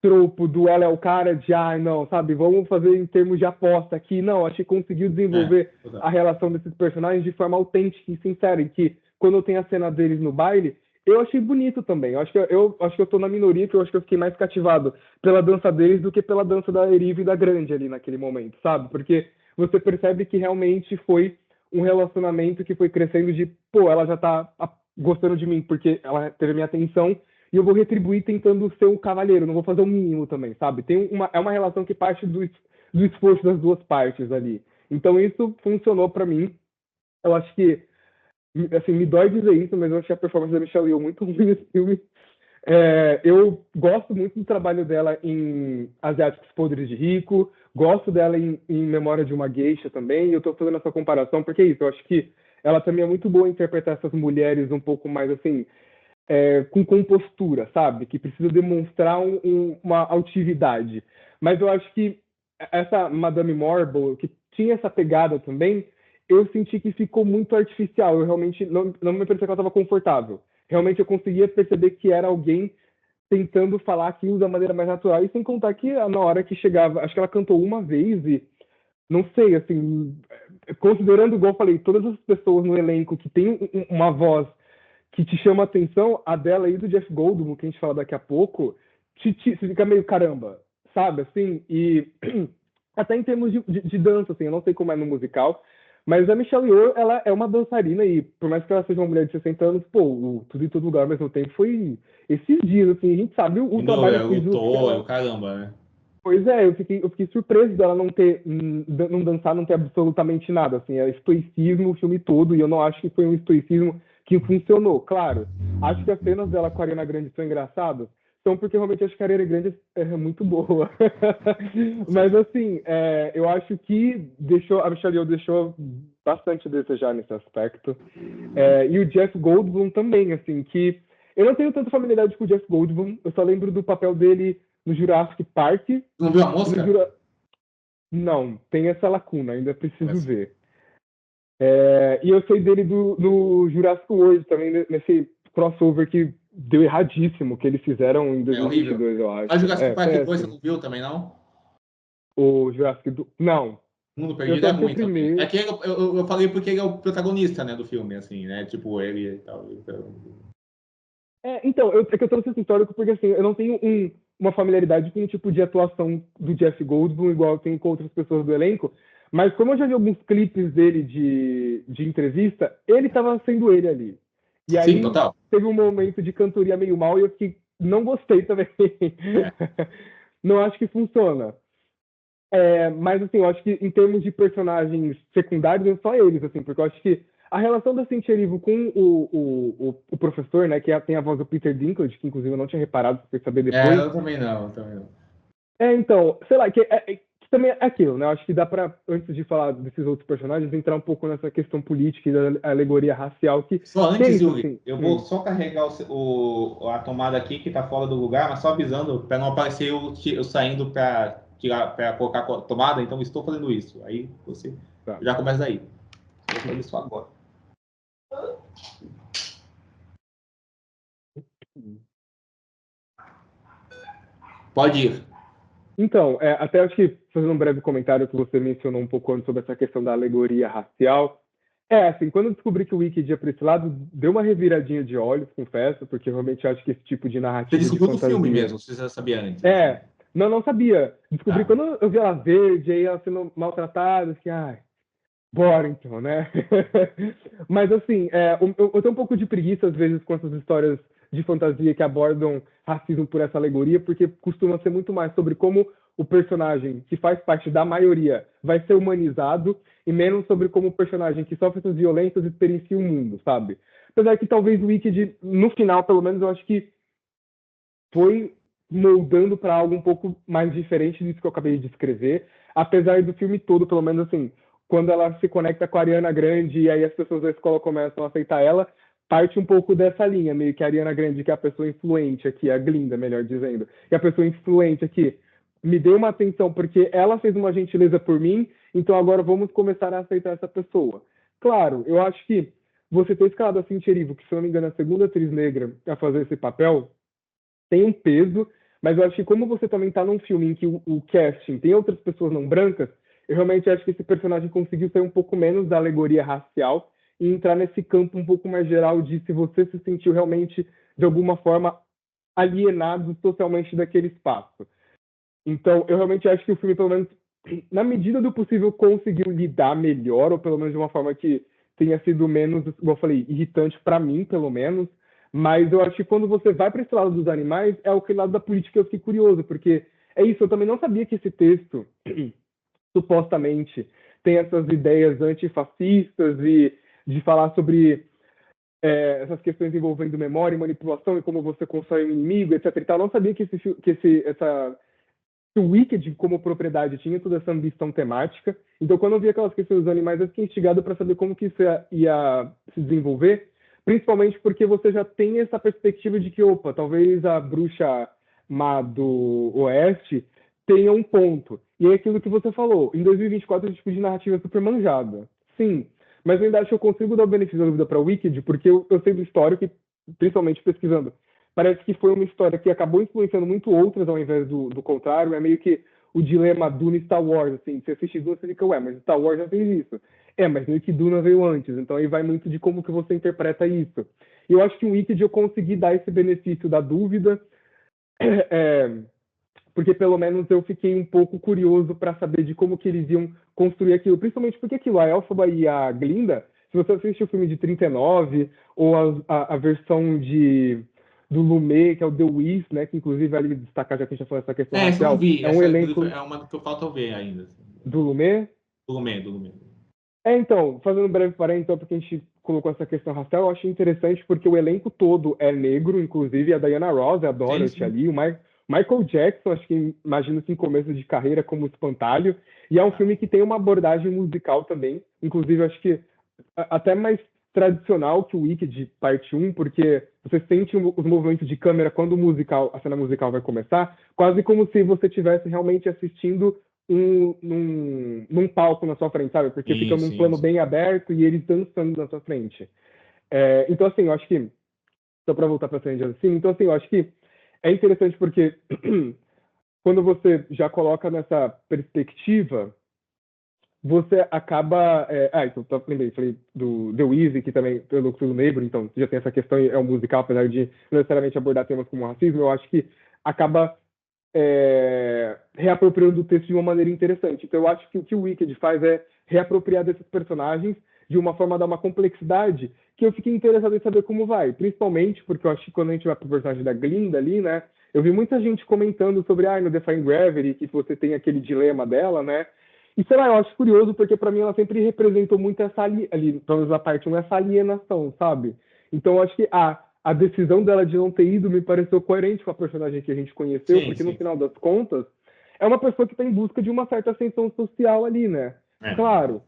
tropo do ela é o cara de, não, sabe, vamos fazer em termos de aposta aqui. Não, acho que conseguiu desenvolver a relação desses personagens de forma autêntica e sincera, em que quando tem a cena deles no baile, eu achei bonito também. Eu acho que eu tô na minoria, que eu acho que eu fiquei mais cativado pela dança deles do que pela dança da Eriva e da Grande ali naquele momento, sabe? Porque você percebe que realmente foi um relacionamento que foi crescendo de, pô, ela já tá gostando de mim porque ela teve minha atenção e eu vou retribuir tentando ser um cavalheiro, não vou fazer o mínimo também, sabe? É uma relação que parte do esforço das duas partes ali. Então isso funcionou para mim. Eu acho que, assim, me dói dizer isso, mas eu achei a performance da Michelle Yeoh muito ruim nesse filme. Eu gosto muito do trabalho dela em Asiáticos Podres de Rico, gosto dela em Memória de uma Geisha também, e eu tô fazendo essa comparação porque é isso, eu acho que ela também é muito boa em interpretar essas mulheres um pouco mais, assim, com compostura, sabe? Que precisa demonstrar uma altividade. Mas eu acho que essa Madame Marble, que tinha essa pegada também, eu senti que ficou muito artificial. Eu realmente não me parecia que ela estava confortável. Realmente eu conseguia perceber que era alguém tentando falar aquilo da maneira mais natural. E sem contar que na hora que chegava, acho que ela cantou uma vez e não sei, assim, considerando, igual eu falei, todas as pessoas no elenco que tem uma voz que te chama a atenção, a dela e do Jeff Goldblum, que a gente fala daqui a pouco, você fica meio caramba, sabe, assim, e até em termos de dança, assim, eu não sei como é no musical, mas a Michelle Yeoh, ela é uma dançarina e por mais que ela seja uma mulher de 60 anos, pô, Tudo em Todo Lugar ao mesmo tempo foi esses dias, assim, a gente sabe o trabalho físico que lutou, ela... caramba, né? Pois é, eu fiquei surpreso dela não dançar, não ter absolutamente nada, assim, é estoicismo o filme todo, e eu não acho que foi um estoicismo que funcionou, claro. Acho que as cenas dela com a Ariana Grande são engraçadas, são porque realmente acho que a Ariana Grande é muito boa. Mas, assim, eu acho que a Michelle Yeoh deixou bastante a desejar nesse aspecto. E o Jeff Goldblum também, assim, que eu não tenho tanta familiaridade com o Jeff Goldblum, eu só lembro do papel dele no Jurassic Park. Não viu a mosca? Não, tem essa lacuna, ainda preciso ver. E eu sei dele no Jurassic World também, nesse crossover que deu erradíssimo, que eles fizeram em 2022, eu acho. Mas Jurassic Park 2 péssimo. você não viu também, não? O Jurassic... Não. Mundo Eu Perdido só é assisti o ruim também. primeiro. É que eu falei porque ele é o protagonista, né, do filme, assim, né? Tipo, ele e tal. Então, é que eu trouxe esse histórico porque, assim, eu não tenho uma familiaridade com o tipo de atuação do Jeff Goldblum, igual eu tenho com outras pessoas do elenco, mas como eu já vi alguns clipes dele de entrevista, ele estava sendo ele ali. E Sim, aí total. teve um momento de cantoria meio mal e eu fiquei, não gostei também. Não acho que funciona. Mas, assim, eu acho que em termos de personagens secundários, é só eles, assim, porque eu acho que a relação da Cynthia Erivo com o professor, né, que tem a voz do Peter Dinklage, que inclusive eu não tinha reparado, fui saber depois. Eu também não. Então, sei lá, que também é aquilo, né? Eu acho que dá pra, antes de falar desses outros personagens, entrar um pouco nessa questão política e da alegoria racial que... Só que é antes, isso, Yuri, assim. eu vou só carregar a tomada aqui que tá fora do lugar, mas só avisando para não aparecer eu saindo para colocar a tomada, então estou fazendo isso. Aí você Tá. já começa daí. Vou fazer isso agora. Pode ir. Então, até acho que fazendo um breve comentário que você mencionou um pouco antes sobre essa questão da alegoria racial. Assim, quando eu descobri que o Wicked ia para esse lado, deu uma reviradinha de olhos, confesso, porque eu realmente acho que esse tipo de Você narrativa de descobriu no fantasia... filme mesmo, você já sabia antes. Assim. Não sabia. Descobri quando eu vi ela verde, aí ela sendo maltratada, assim, bora então, né? Mas, assim, eu tenho um pouco de preguiça, às vezes, com essas histórias de fantasia que abordam racismo por essa alegoria, porque costuma ser muito mais sobre como o personagem que faz parte da maioria vai ser humanizado e menos sobre como o personagem que sofre essas violências experiencia o mundo, sabe? Apesar que talvez o Wicked, no final, pelo menos, eu acho que foi moldando para algo um pouco mais diferente disso que eu acabei de descrever, apesar do filme todo, pelo menos assim, quando ela se conecta com a Ariana Grande e aí as pessoas da escola começam a aceitar ela, parte um pouco dessa linha, meio que a Ariana Grande, que é a pessoa influente aqui, a Glinda, melhor dizendo, que é a pessoa influente aqui, me deu uma atenção porque ela fez uma gentileza por mim, então agora vamos começar a aceitar essa pessoa. Claro, eu acho que você ter escalado a Cynthia Erivo, que se eu não me engano é a segunda atriz negra a fazer esse papel, tem um peso, mas eu acho que como você também está num filme em que o casting tem outras pessoas não brancas, eu realmente acho que esse personagem conseguiu sair um pouco menos da alegoria racial e entrar nesse campo um pouco mais geral de se você se sentiu realmente, de alguma forma, alienado socialmente daquele espaço. Então, eu realmente acho que o filme, pelo menos, na medida do possível, conseguiu lidar melhor, ou pelo menos de uma forma que tenha sido menos, como eu falei, irritante para mim, pelo menos. Mas eu acho que quando você vai para esse lado dos animais, é aquele lado da política que eu fiquei curioso, porque é isso, eu também não sabia que esse texto, supostamente, tem essas ideias antifascistas e de falar sobre essas questões envolvendo memória e manipulação e como você constrói um inimigo, etc. E tal. Eu não sabia que o Wicked, como propriedade, tinha toda essa ambição temática. Então, quando eu vi aquelas questões dos animais, eu fiquei instigado para saber como que isso ia se desenvolver, principalmente porque você já tem essa perspectiva de que, opa, talvez a bruxa má do Oeste tenha um ponto. E é aquilo que você falou, em 2024 esse tipo de narrativa é super manjada. Sim, mas eu ainda acho que eu consigo dar o benefício da dúvida para o Wicked, porque eu sei do histórico, e principalmente pesquisando, parece que foi uma história que acabou influenciando muito outras ao invés do contrário. É meio que o dilema Dune e Star Wars, assim, você assiste Dune, você fica, ué, mas Star Wars já fez isso. Mas meio que Duna veio antes, então aí vai muito de como que você interpreta isso. E eu acho que o Wicked eu consegui dar esse benefício da dúvida, porque pelo menos eu fiquei um pouco curioso para saber de como que eles iam construir aquilo, principalmente porque aquilo, a Elphaba e a Glinda, se você assiste o filme de 39, ou a versão do Lumet, que é o The Wiz, né, que inclusive vale destacar, já que a gente já falou essa questão Essa eu não racial, vi. é um Essa, inclusive, elenco é uma que eu falta ver ainda. Assim. do Lumet. Do Lumê, do Lumê. Então, fazendo um breve parênteses, então, porque a gente colocou essa questão racial, eu achei interessante porque o elenco todo é negro, inclusive a Diana Ross, a Sim, Dorothy sim. ali, Michael Jackson, acho que imagino que em começo de carreira como espantalho, e é um filme que tem uma abordagem musical também, inclusive acho que até mais tradicional que o Wicked parte 1, porque você sente os movimentos de câmera quando a cena musical vai começar, quase como se você estivesse realmente assistindo num palco na sua frente, sabe? Porque fica Sim, num sim, plano sim. bem aberto e eles dançando na sua frente. Então, assim, eu acho que, só para voltar para frente assim, então, assim, eu acho que é interessante porque quando você já coloca nessa perspectiva, você acaba. Então, lembrei, falei do The Weezy, que também pelo Filo Negro, então já tem essa questão, é um musical, apesar de não necessariamente abordar temas como racismo, eu acho que acaba reapropriando o texto de uma maneira interessante. Então, eu acho que o que o Wicked faz é reapropriar desses personagens de uma forma a dar uma complexidade que eu fiquei interessado em saber como vai. Principalmente porque eu acho que quando a gente vai para o personagem da Glinda ali, né? Eu vi muita gente comentando sobre, no Defying Gravity, que você tem aquele dilema dela, né? E sei lá, eu acho curioso porque para mim ela sempre representou muito essa ali, pelo menos a parte 1, essa alienação, sabe? Então eu acho que a decisão dela de não ter ido me pareceu coerente com a personagem que a gente conheceu, Sim, porque no sim. final das contas é uma pessoa que está em busca de uma certa ascensão social ali, né? É. Claro,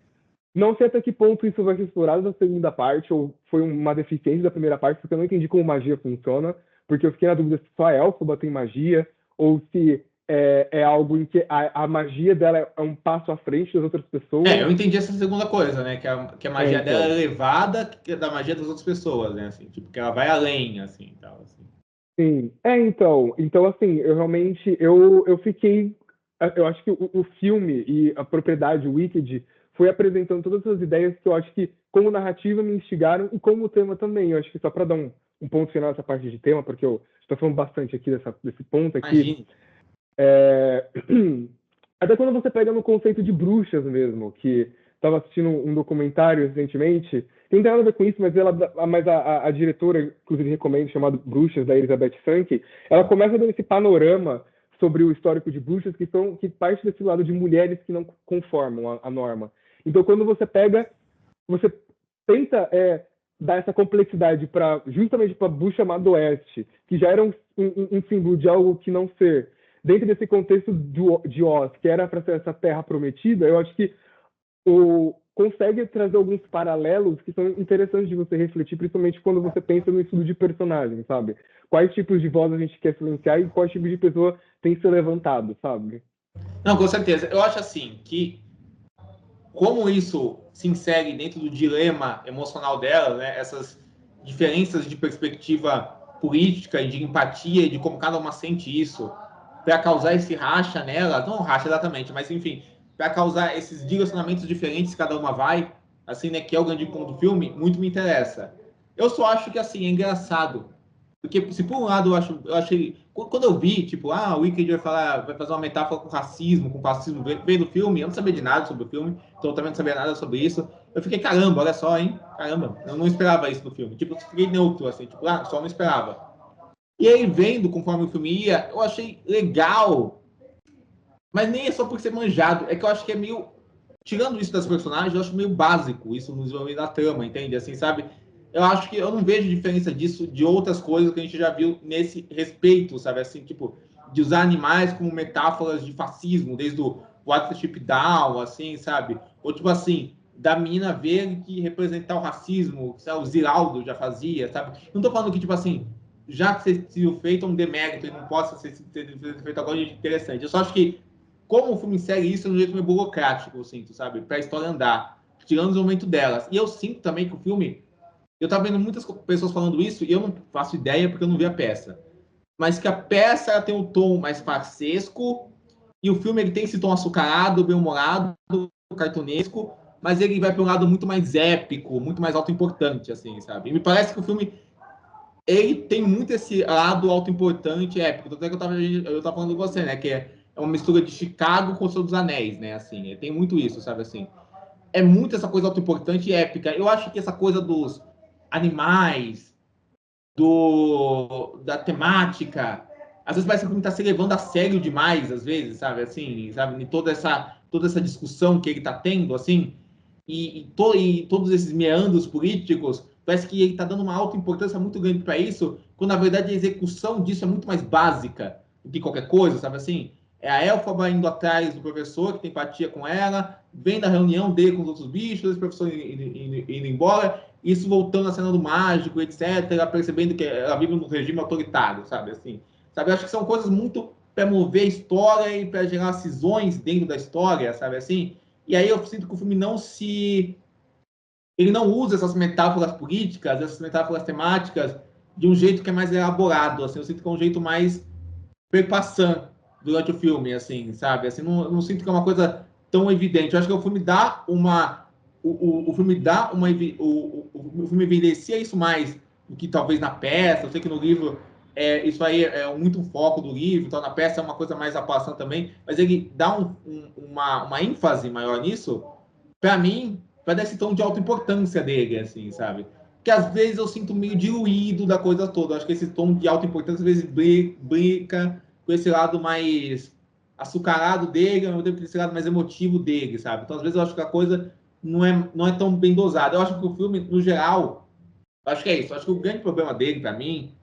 não sei até que ponto isso vai ser explorado na segunda parte, ou foi uma deficiência da primeira parte, porque eu não entendi como magia funciona, porque eu fiquei na dúvida se só a Elphaba tem magia, ou se é algo em que a magia dela é um passo à frente das outras pessoas. Eu entendi essa segunda coisa, né? Que a magia dela é Então, elevada da magia das outras pessoas, né? Assim, tipo, que ela vai além, assim, tal, assim. sim. Então assim, eu realmente, eu fiquei, eu acho que o filme e a propriedade Wicked foi apresentando todas essas ideias que eu acho que, como narrativa, me instigaram e como tema também. Eu acho que só para dar um ponto final nessa parte de tema, porque eu estou falando bastante aqui desse ponto aqui, Imagine. é... até quando você pega no conceito de bruxas mesmo, que estava assistindo um documentário recentemente, que não tem nada a ver com isso, mas a diretora, inclusive recomendo, chamado Bruxas, da Elizabeth Sankey, ela começa dando esse panorama sobre o histórico de bruxas que parte desse lado de mulheres que não conformam a norma. Então, quando você tenta dar essa complexidade justamente para a bruxa má do Oeste, que já era um símbolo de algo que não ser, dentro desse contexto de Oz, que era para ser essa terra prometida, eu acho que consegue trazer alguns paralelos que são interessantes de você refletir, principalmente quando você pensa no estudo de personagem, sabe? Quais tipos de voz a gente quer silenciar e quais tipos de pessoa tem que ser levantado, sabe? Não, com certeza. Eu acho assim que como isso se insere dentro do dilema emocional dela, né? Essas diferenças de perspectiva política e de empatia e de como cada uma sente isso para causar esse racha nela, não racha exatamente, mas enfim, para causar esses direcionamentos diferentes que cada uma vai, assim, né, que é o grande ponto do filme, muito me interessa. Eu só acho que, assim, é engraçado, porque se por um lado eu achei, quando eu vi, tipo, o Wicked vai fazer uma metáfora com racismo, com fascismo, veio do filme, eu não sabia de nada sobre o filme, então eu também não sabia nada sobre isso, eu fiquei, caramba, olha só, hein, caramba, eu não esperava isso no filme, tipo, eu fiquei neutro, assim, tipo, só não esperava. E aí, vendo conforme o filme ia, eu achei legal, mas nem é só por ser manjado, é que eu acho que é meio. Tirando isso das personagens, eu acho meio básico isso no desenvolvimento da trama, entende? Assim, sabe? Eu acho que eu não vejo diferença disso de outras coisas que a gente já viu nesse respeito, sabe? Assim, tipo, de usar animais como metáforas de fascismo, desde o Watership Down, assim, sabe? Ou tipo assim, da menina verde que representar o racismo, sabe? O Ziraldo já fazia, sabe? Não tô falando que, tipo assim, já que você sido feito é um demérito e não possa ser feito agora, é interessante. Eu só acho que como o filme insere isso de um jeito meio burocrático, eu sinto, sabe? Pra história andar, tirando o momento delas. E eu sinto também que o filme. Eu tava vendo muitas pessoas falando isso e eu não faço ideia porque eu não vi a peça. Mas que a peça ela tem um tom mais farsesco e o filme ele tem esse tom açucarado, bem-humorado, cartunesco, mas ele vai para um lado muito mais épico, muito mais autoimportante, assim, sabe? E me parece que o filme ele tem muito esse lado autoimportante, épico. Tanto é que eu tava falando com você, né? Que é uma mistura de Chicago com o Senhor dos Anéis, né? Assim, tem muito isso, sabe assim? É muito essa coisa autoimportante e épica. Eu acho que essa coisa dos animais, da temática, às vezes parece que o filme tá se levando a sério demais, às vezes, sabe? Assim, sabe? Toda essa discussão que ele tá tendo, assim, e todos esses meandros políticos, parece que ele está dando uma alta importância muito grande para isso, quando na verdade a execução disso é muito mais básica do que qualquer coisa, sabe assim? É a Elphaba indo atrás do professor, que tem empatia com ela, vem da reunião dele com os outros bichos, esse professor indo embora, isso voltando à cena do mágico, etc., ela percebendo que ela vive num regime autoritário, sabe assim? Sabe? Eu acho que são coisas muito para mover a história e para gerar cisões dentro da história, sabe assim? E aí eu sinto que o filme não se. Ele não usa essas metáforas políticas, essas metáforas temáticas, de um jeito que é mais elaborado. Assim, eu sinto que é um jeito mais perpassando durante o filme, assim, sabe? Assim, não sinto que é uma coisa tão evidente. Eu acho que o filme dá uma. O filme dá uma. O filme evidencia isso mais do que talvez na peça. Eu sei que no livro isso aí é muito um foco do livro, então na peça é uma coisa mais apaixonante também, mas ele dá uma ênfase maior nisso, para mim, para dar esse tom de alta importância dele, assim, sabe? Que às vezes eu sinto meio diluído da coisa toda. Eu acho que esse tom de alta importância às vezes brinca com esse lado mais açucarado dele, ao mesmo tempo esse lado mais emotivo dele, sabe? Então às vezes eu acho que a coisa não é tão bem dosada. Eu acho que o filme, no geral, eu acho que é isso. Eu acho que o grande problema dele, para mim,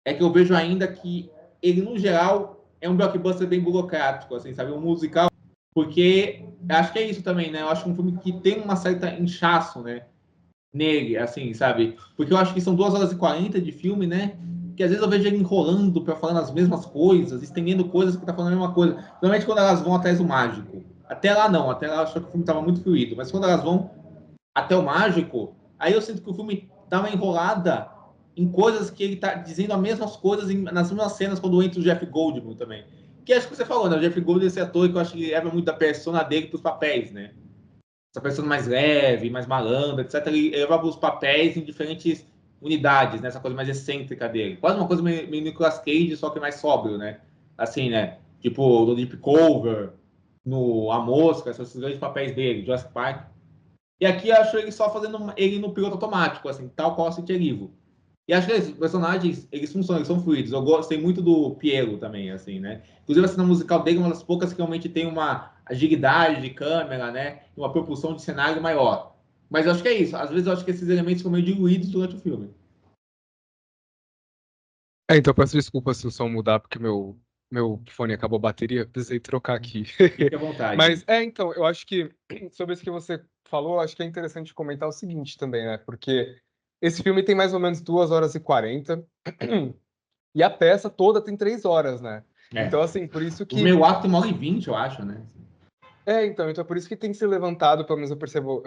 é que eu vejo ainda que ele, no geral, é um blockbuster bem burocrático, assim, sabe? Um musical, porque acho que é isso também, né? Eu acho um filme que tem uma certa inchaço, né? Nele, assim, sabe? Porque eu acho que são 2 horas e 40 de filme, né? Que às vezes eu vejo ele enrolando para falar as mesmas coisas, estendendo coisas que tá falando a mesma coisa. Normalmente quando elas vão atrás do mágico. Até lá não, até lá eu acho que o filme tava muito fluido. Mas quando elas vão até o mágico, aí eu sinto que o filme dá uma enrolada em coisas que ele tá dizendo as mesmas coisas nas mesmas cenas quando entra o Jeff Goldblum também. Que acho que você falou, né? O Jeff Goldblum é esse ator que eu acho que leva muito da persona dele pros papéis, né? Essa persona mais leve, mais malandra, etc. Ele leva os papéis em diferentes unidades, né? Essa coisa mais excêntrica dele. Quase uma coisa meio Nicolas Cage, só que mais sóbrio, né? Assim, né? Tipo, no Deep Cover, no A Mosca, esses grandes papéis dele, Jurassic Park. E aqui eu acho ele só fazendo ele no piloto automático, assim, tal qual o City Erivo. E acho que esses personagens, eles funcionam, eles são fluidos. Eu gostei muito do Piero também, assim, né? Inclusive, a cena musical dele é uma das poucas que realmente tem uma agilidade de câmera, né? Uma propulsão de cenário maior. Mas eu acho que é isso. Às vezes eu acho que esses elementos ficam meio diluídos durante o filme. Então peço desculpa se o som mudar, porque meu Meu fone acabou a bateria, precisei trocar aqui. Fique à vontade. Mas então, eu acho que sobre isso que você falou, acho que é interessante comentar o seguinte também, né? Porque esse filme tem mais ou menos 2 horas e 40 e a peça toda tem 3 horas, né? É. Então, assim, por isso O que. meu ato tem 1h20, eu acho, né? Então por isso que tem que ser levantado, pelo menos eu percebo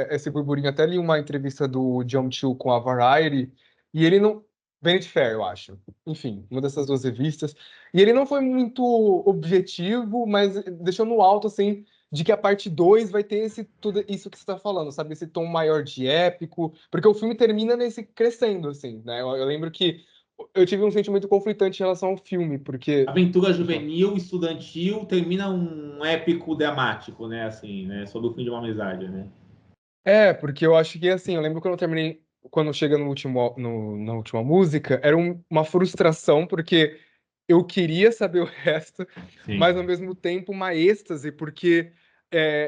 esse burburinho. Até li uma entrevista do John Chu com a Variety, e ele não. Vanity Fair, eu acho. Enfim, uma dessas duas revistas. E ele não foi muito objetivo, mas deixou no alto, assim, de que a parte 2 vai ter tudo isso que você está falando, sabe? Esse tom maior de épico, porque o filme termina nesse crescendo, assim, né? Eu lembro que eu tive um sentimento conflitante em relação ao filme, porque. Aventura juvenil, estudantil, termina um épico dramático, né? Assim, né? Sobre o fim de uma amizade, né? Porque eu acho que assim, eu lembro quando eu terminei, quando chega no último, na última música, era uma frustração, porque eu queria saber o resto, Sim. mas ao mesmo tempo uma êxtase, porque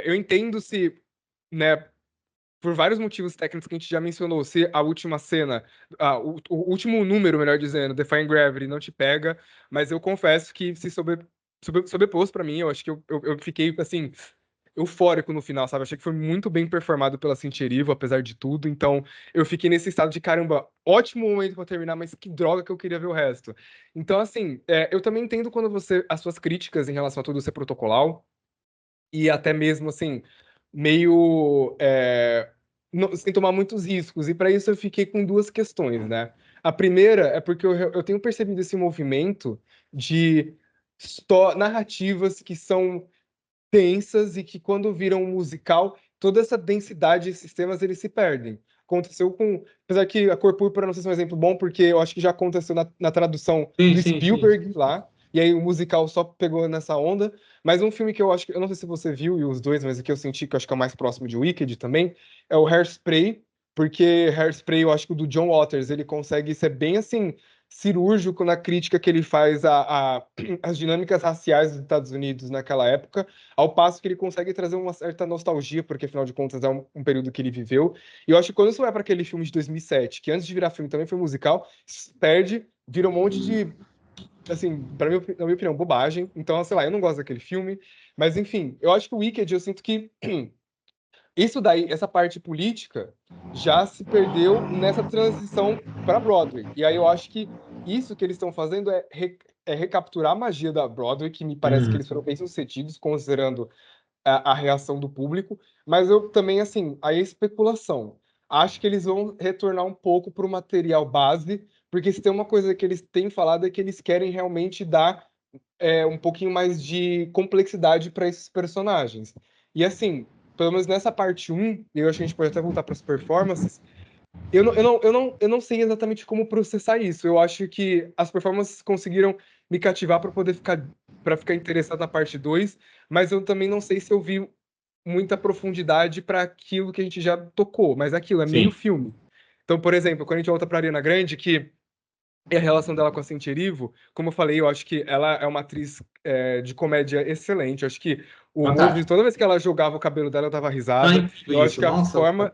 eu entendo se, né, por vários motivos técnicos que a gente já mencionou, se a última cena, o último número, melhor dizendo, Defying Gravity, não te pega, mas eu confesso que se sobrepôs pra mim, eu acho que eu fiquei, assim, eufórico no final, sabe? Achei que foi muito bem performado pela Cynthia Erivo, apesar de tudo. Então, eu fiquei nesse estado de caramba, ótimo momento pra terminar, mas que droga que eu queria ver o resto. Então, assim, eu também entendo quando as suas críticas em relação a tudo ser protocolar e até mesmo assim, meio sem tomar muitos riscos. E para isso eu fiquei com duas questões, né? A primeira é porque eu tenho percebido esse movimento de narrativas que são densas e que quando viram um musical, toda essa densidade e esses temas eles se perdem. Aconteceu com, apesar que a Cor Púrpura não sei se é um exemplo bom, porque eu acho que já aconteceu na tradução Sim, do sim, sim. Spielberg lá, e aí o musical só pegou nessa onda. Mas um filme que eu acho que, eu não sei se você viu e os dois, mas o que eu senti que eu acho que é o mais próximo de Wicked também, é o Hairspray, porque Hairspray, eu acho que o do John Waters, ele consegue ser bem assim cirúrgico na crítica que ele faz às dinâmicas raciais dos Estados Unidos naquela época, ao passo que ele consegue trazer uma certa nostalgia, porque afinal de contas é um período que ele viveu. E eu acho que quando você vai para aquele filme de 2007, que antes de virar filme também foi musical, perde, vira um monte de, assim, na minha opinião, bobagem. Então, sei lá, eu não gosto daquele filme. Mas, enfim, eu acho que o Wicked, eu sinto que isso daí, essa parte política, já se perdeu nessa transição para Broadway. E aí eu acho que isso que eles estão fazendo é recapturar a magia da Broadway, que me parece que Uhum. eles foram bem sucedidos, considerando a reação do público, mas eu também, assim, aí é especulação. Acho que eles vão retornar um pouco para o material base, porque se tem uma coisa que eles têm falado é que eles querem realmente dar um pouquinho mais de complexidade para esses personagens. E assim, pelo menos nessa parte um, eu acho que a gente pode até voltar para as performances, eu não sei exatamente como processar isso. Eu acho que as performances conseguiram me cativar para ficar interessado na parte 2, mas eu também não sei se eu vi muita profundidade para aquilo que a gente já tocou, mas aquilo é meio Sim. filme. Então, por exemplo, quando a gente volta para Ariana Grande, que é a relação dela com a Cynthia Erivo, como eu falei, eu acho que ela é uma atriz de comédia excelente. Eu acho que o humor, Fantástico. toda vez que ela jogava o cabelo dela, eu dava Não, é risada. incrível Eu acho isso. que a Nossa. forma.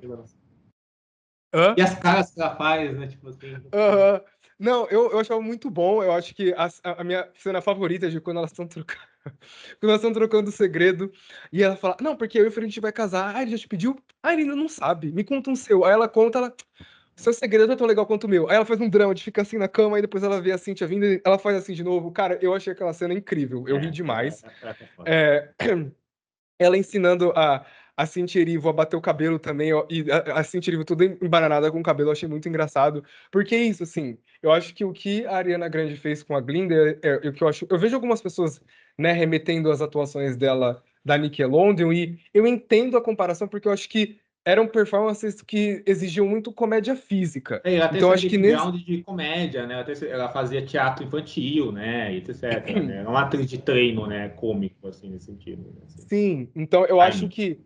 Hã? E as caras que ela faz, né? Tipo assim. Aham. Não, eu achava muito bom. Eu acho que a minha cena favorita é de quando elas estão trocando, quando elas estão trocando o segredo. E ela fala: Não, porque eu e o Fred a gente vai casar. Ah, ele já te pediu? Ah, ele ainda não sabe. Me conta um seu. Aí ela conta, seu segredo não é tão legal quanto o meu. Aí ela faz um drama de ficar assim na cama, e depois ela vê a Cintia vindo e ela faz assim de novo. Cara, eu achei aquela cena incrível. Eu ri demais. Ela é foda. É, ela ensinando a Cynthia Erivo a bater o cabelo também, ó, e a Cynthia Erivo toda embananada com o cabelo, eu achei muito engraçado. Porque é isso, assim, eu acho que o que a Ariana Grande fez com a Glinda o que eu acho. Eu vejo algumas pessoas, né, remetendo as atuações dela da Nickelodeon, e eu entendo a comparação, porque eu acho que eram performances que exigiam muito comédia física. É, ela tem Então, esse eu acho que nesse. background de comédia, né? Ela fazia teatro infantil, né? E etc. Né? Era uma atriz de treino, né? Cômico, assim, nesse sentido. Né? Assim. Sim, então eu acho Timing. que.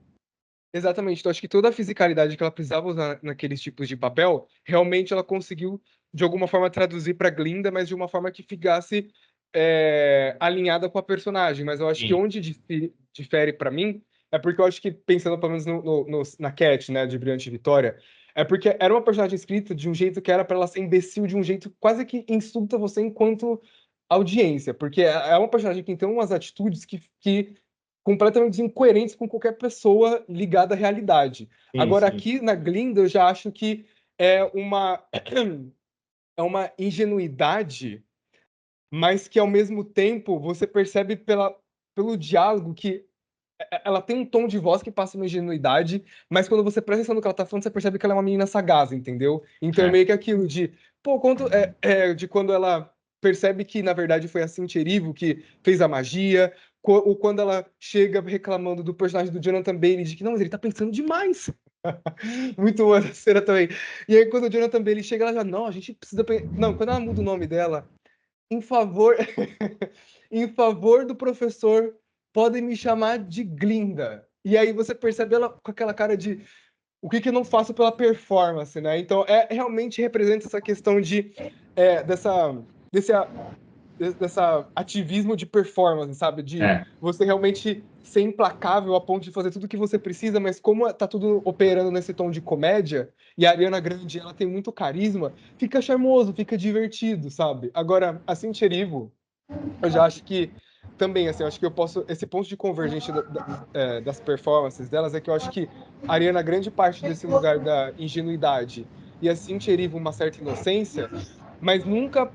Exatamente. Então, acho que toda a fisicalidade que ela precisava usar naqueles tipos de papel, realmente ela conseguiu, de alguma forma, traduzir para Glinda, mas de uma forma que ficasse alinhada com a personagem. Mas eu acho que Sim. onde difere para mim é porque eu acho que, pensando pelo menos na Cat, né, de Brilhante Vitória, é porque era uma personagem escrita de um jeito que era para ela ser imbecil, de um jeito quase que insulta você enquanto audiência, porque é uma personagem que tem umas atitudes que completamente incoerentes com qualquer pessoa ligada à realidade. Sim, Agora, sim. aqui na Glinda, eu já acho que é uma, é uma ingenuidade, mas que, ao mesmo tempo, você percebe pelo diálogo que ela tem um tom de voz que passa uma ingenuidade, mas quando você presta atenção no que ela tá falando, você percebe que ela é uma menina sagaz, entendeu? Então é É. meio que aquilo de, pô, de quando ela percebe que, na verdade, foi a Cynthia Erivo que fez a magia, ou quando ela chega reclamando do personagem do Jonathan Bailey, de que, não, mas ele tá pensando demais. Muito boa essa cena também. E aí, quando o Jonathan Bailey chega, ela já, não, a gente precisa... Não, quando ela muda o nome dela, em favor, em favor do professor, podem me chamar de Glinda. E aí você percebe ela com aquela cara de o que eu não faço pela performance, né? Então, realmente representa essa questão de desse, dessa ativismo de performance, sabe? De É. você realmente ser implacável a ponto de fazer tudo o que você precisa, mas como tá tudo operando nesse tom de comédia, e a Ariana Grande, ela tem muito carisma, fica charmoso, fica divertido, sabe? Agora, a Cynthia Erivo, eu já acho que também, assim, eu acho que eu posso. Esse ponto de convergência das performances delas é que eu acho que a Ariana, grande parte desse lugar da ingenuidade e a Cynthia Erivo, uma certa inocência, mas nunca.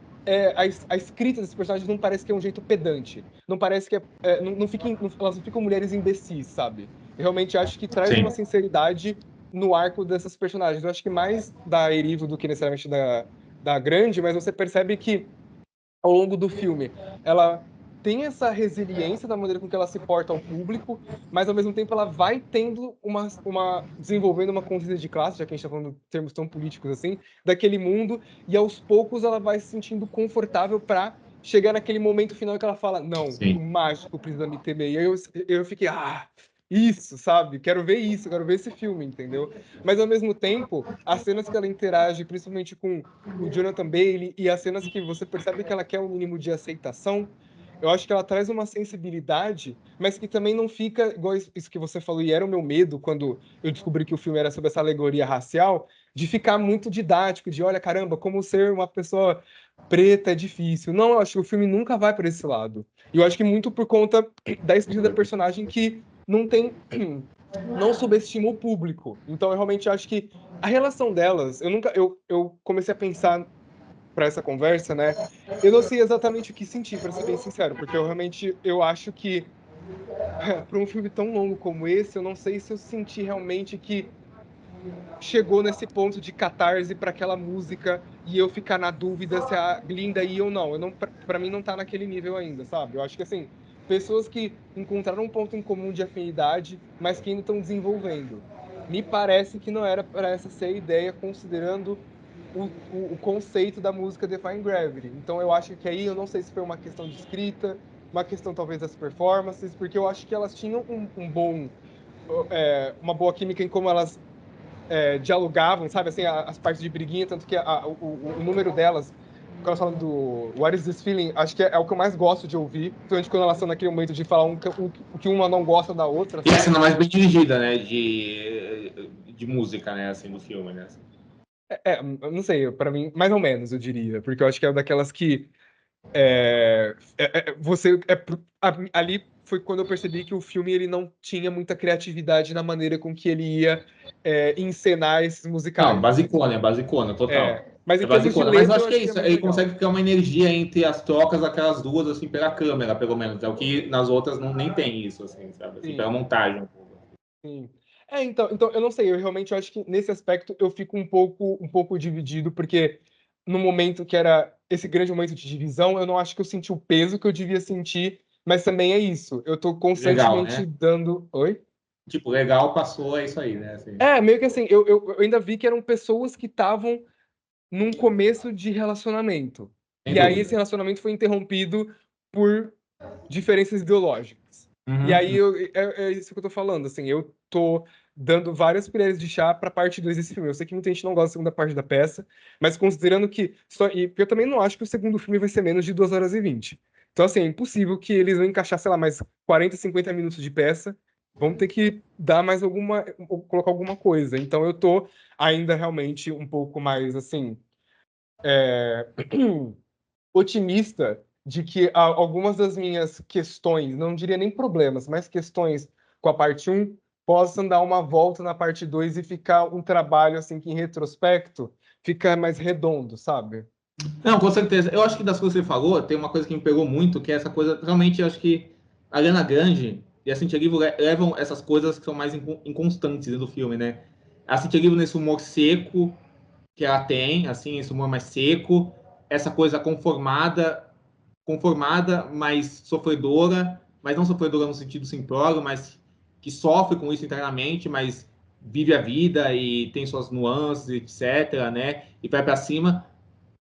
A escrita desses personagens não parece que é um jeito pedante. Não parece que elas não ficam mulheres imbecis, sabe? Eu realmente acho que traz uma Sim. sinceridade no arco dessas personagens. Eu acho que mais da Erivo do que necessariamente da Grande, mas você percebe que ao longo do filme, ela tem essa resiliência da maneira com que ela se porta ao público, mas ao mesmo tempo ela vai tendo desenvolvendo uma consciência de classe, já que a gente está falando de termos tão políticos assim, daquele mundo, e aos poucos ela vai se sentindo confortável para chegar naquele momento final que ela fala, não, o Sim. mágico precisa me temer. E aí eu fiquei, isso, sabe? Quero ver isso, quero ver esse filme, entendeu? Mas ao mesmo tempo, as cenas que ela interage, principalmente com o Jonathan Bailey, e as cenas que você percebe que ela quer um mínimo de aceitação, eu acho que ela traz uma sensibilidade, mas que também não fica igual isso que você falou, e era o meu medo quando eu descobri que o filme era sobre essa alegoria racial, de ficar muito didático, de olha, caramba, como ser uma pessoa preta é difícil. Não, eu acho que o filme nunca vai para esse lado. E eu acho que muito por conta da escrita da personagem que não tem não subestima o público. Então eu realmente acho que a relação delas, eu comecei a pensar para essa conversa, né? Eu não sei exatamente o que sentir, para ser bem sincero, porque eu acho que para um filme tão longo como esse, eu não sei se eu senti realmente que chegou nesse ponto de catarse para aquela música e eu ficar na dúvida se a Glinda ia ou não. Eu não, para mim não tá naquele nível ainda, sabe? Eu acho que assim, pessoas que encontraram um ponto em comum de afinidade, mas que ainda estão desenvolvendo. Me parece que não era para essa ser a ideia, considerando o conceito da música Defying Gravity. Então eu acho que aí eu não sei se foi uma questão de escrita, uma questão talvez das performances, porque eu acho que elas tinham uma boa química em como elas dialogavam, sabe, assim, as partes de briguinha, tanto que o número delas, quando elas falam do What is this feeling, acho que é o que eu mais gosto de ouvir, principalmente quando elas estão naquele momento de falar o que uma não gosta da outra, E a sabe? cena mais bem dirigida, né? De música, né? Assim, do filme, né? Eu não sei, pra mim, mais ou menos, eu diria, porque eu acho que é daquelas que ali foi quando eu percebi que o filme ele não tinha muita criatividade na maneira com que ele ia encenar esses Não, musicais. basicona, é basicona, total. Mas É em termos de basicona. Mas eu letra, eu acho que é acho que é isso. muito Ele legal. consegue criar uma energia entre as trocas daquelas duas, assim, pela câmera, pelo menos. É o que nas outras não, nem tem isso, assim, sabe? Assim, pela Sim. montagem um pouco. Sim. Então, eu não sei, eu realmente acho que nesse aspecto eu fico um pouco dividido, porque no momento que era esse grande momento de divisão, eu não acho que eu senti o peso que eu devia sentir, mas também é isso, eu tô Legal, constantemente né? dando. Oi? Tipo, legal passou, é isso aí, né? Assim. Meio que assim, eu ainda vi que eram pessoas que estavam num começo de relacionamento. Sem E aí esse dúvida. relacionamento foi interrompido por diferenças ideológicas. E Uhum. aí é isso que eu tô falando, assim, eu tô dando várias colheres de chá pra parte 2 desse filme. Eu sei que muita gente não gosta da segunda parte da peça, mas considerando que porque eu também não acho que o segundo filme vai ser menos de 2 horas e 20. Então, assim, é impossível que eles vão encaixar, sei lá, mais 40, 50 minutos de peça. Vão ter que dar mais ou colocar alguma coisa. Então eu tô ainda realmente um pouco mais assim, otimista de que algumas das minhas questões, não diria nem problemas, mas questões com a parte 1 possam dar uma volta na parte 2 e ficar um trabalho assim que em retrospecto fica mais redondo, sabe? Não, com certeza. Eu acho que das coisas que você falou, tem uma coisa que me pegou muito, que é essa coisa. Realmente, eu acho que a Ariana Grande e a Cynthia Erivo levam essas coisas que são mais inconstantes dentro do filme, né? A Cynthia Erivo nesse humor seco que ela tem, assim, esse humor mais seco, essa coisa conformada, mas sofredora, mas não sofredora no sentido simplório, mas que sofre com isso internamente, mas vive a vida e tem suas nuances, etc, né? E vai para cima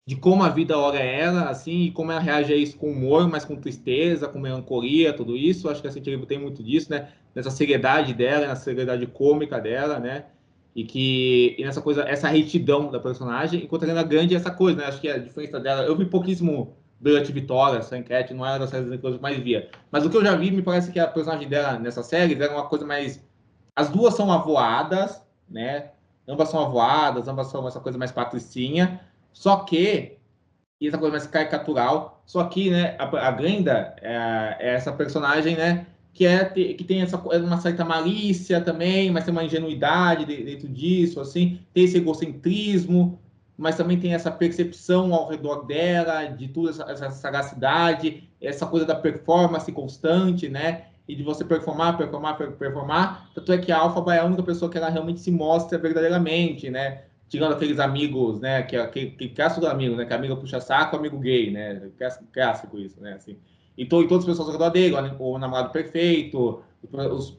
de como a vida olha ela, assim, e como ela reage a isso com humor, mas com tristeza, com melancolia, tudo isso. Acho que a Cintia Erivo tem muito disso, né? Nessa seriedade dela, nessa seriedade cômica dela, né? E nessa coisa, essa retidão da personagem, enquanto a Ariana Grande é essa coisa, né? Acho que a diferença dela. Eu vi pouquíssimo Brilhante Vitória, essa enquete, não era das séries que eu mais via. Mas o que eu já vi, me parece que a personagem dela nessa série era uma coisa mais. As duas são avoadas, né? Ambas são avoadas, ambas são essa coisa mais patricinha. Só que, e essa coisa mais caricatural, só que, né, a Glenda é essa personagem, né, que tem uma certa malícia também, mas tem uma ingenuidade dentro disso, assim, tem esse egocentrismo, mas também tem essa percepção ao redor dela, de toda essa sagacidade, essa coisa da performance constante, né, e de você performar, tanto é que a Alphaba é a única pessoa que ela realmente se mostra verdadeiramente, né, tirando aqueles amigos, né, que clássico do amigo, né, que amigo puxa saco, amigo gay, né, clássico isso, né, assim. E todas as pessoas ao redor dele, o namorado perfeito, as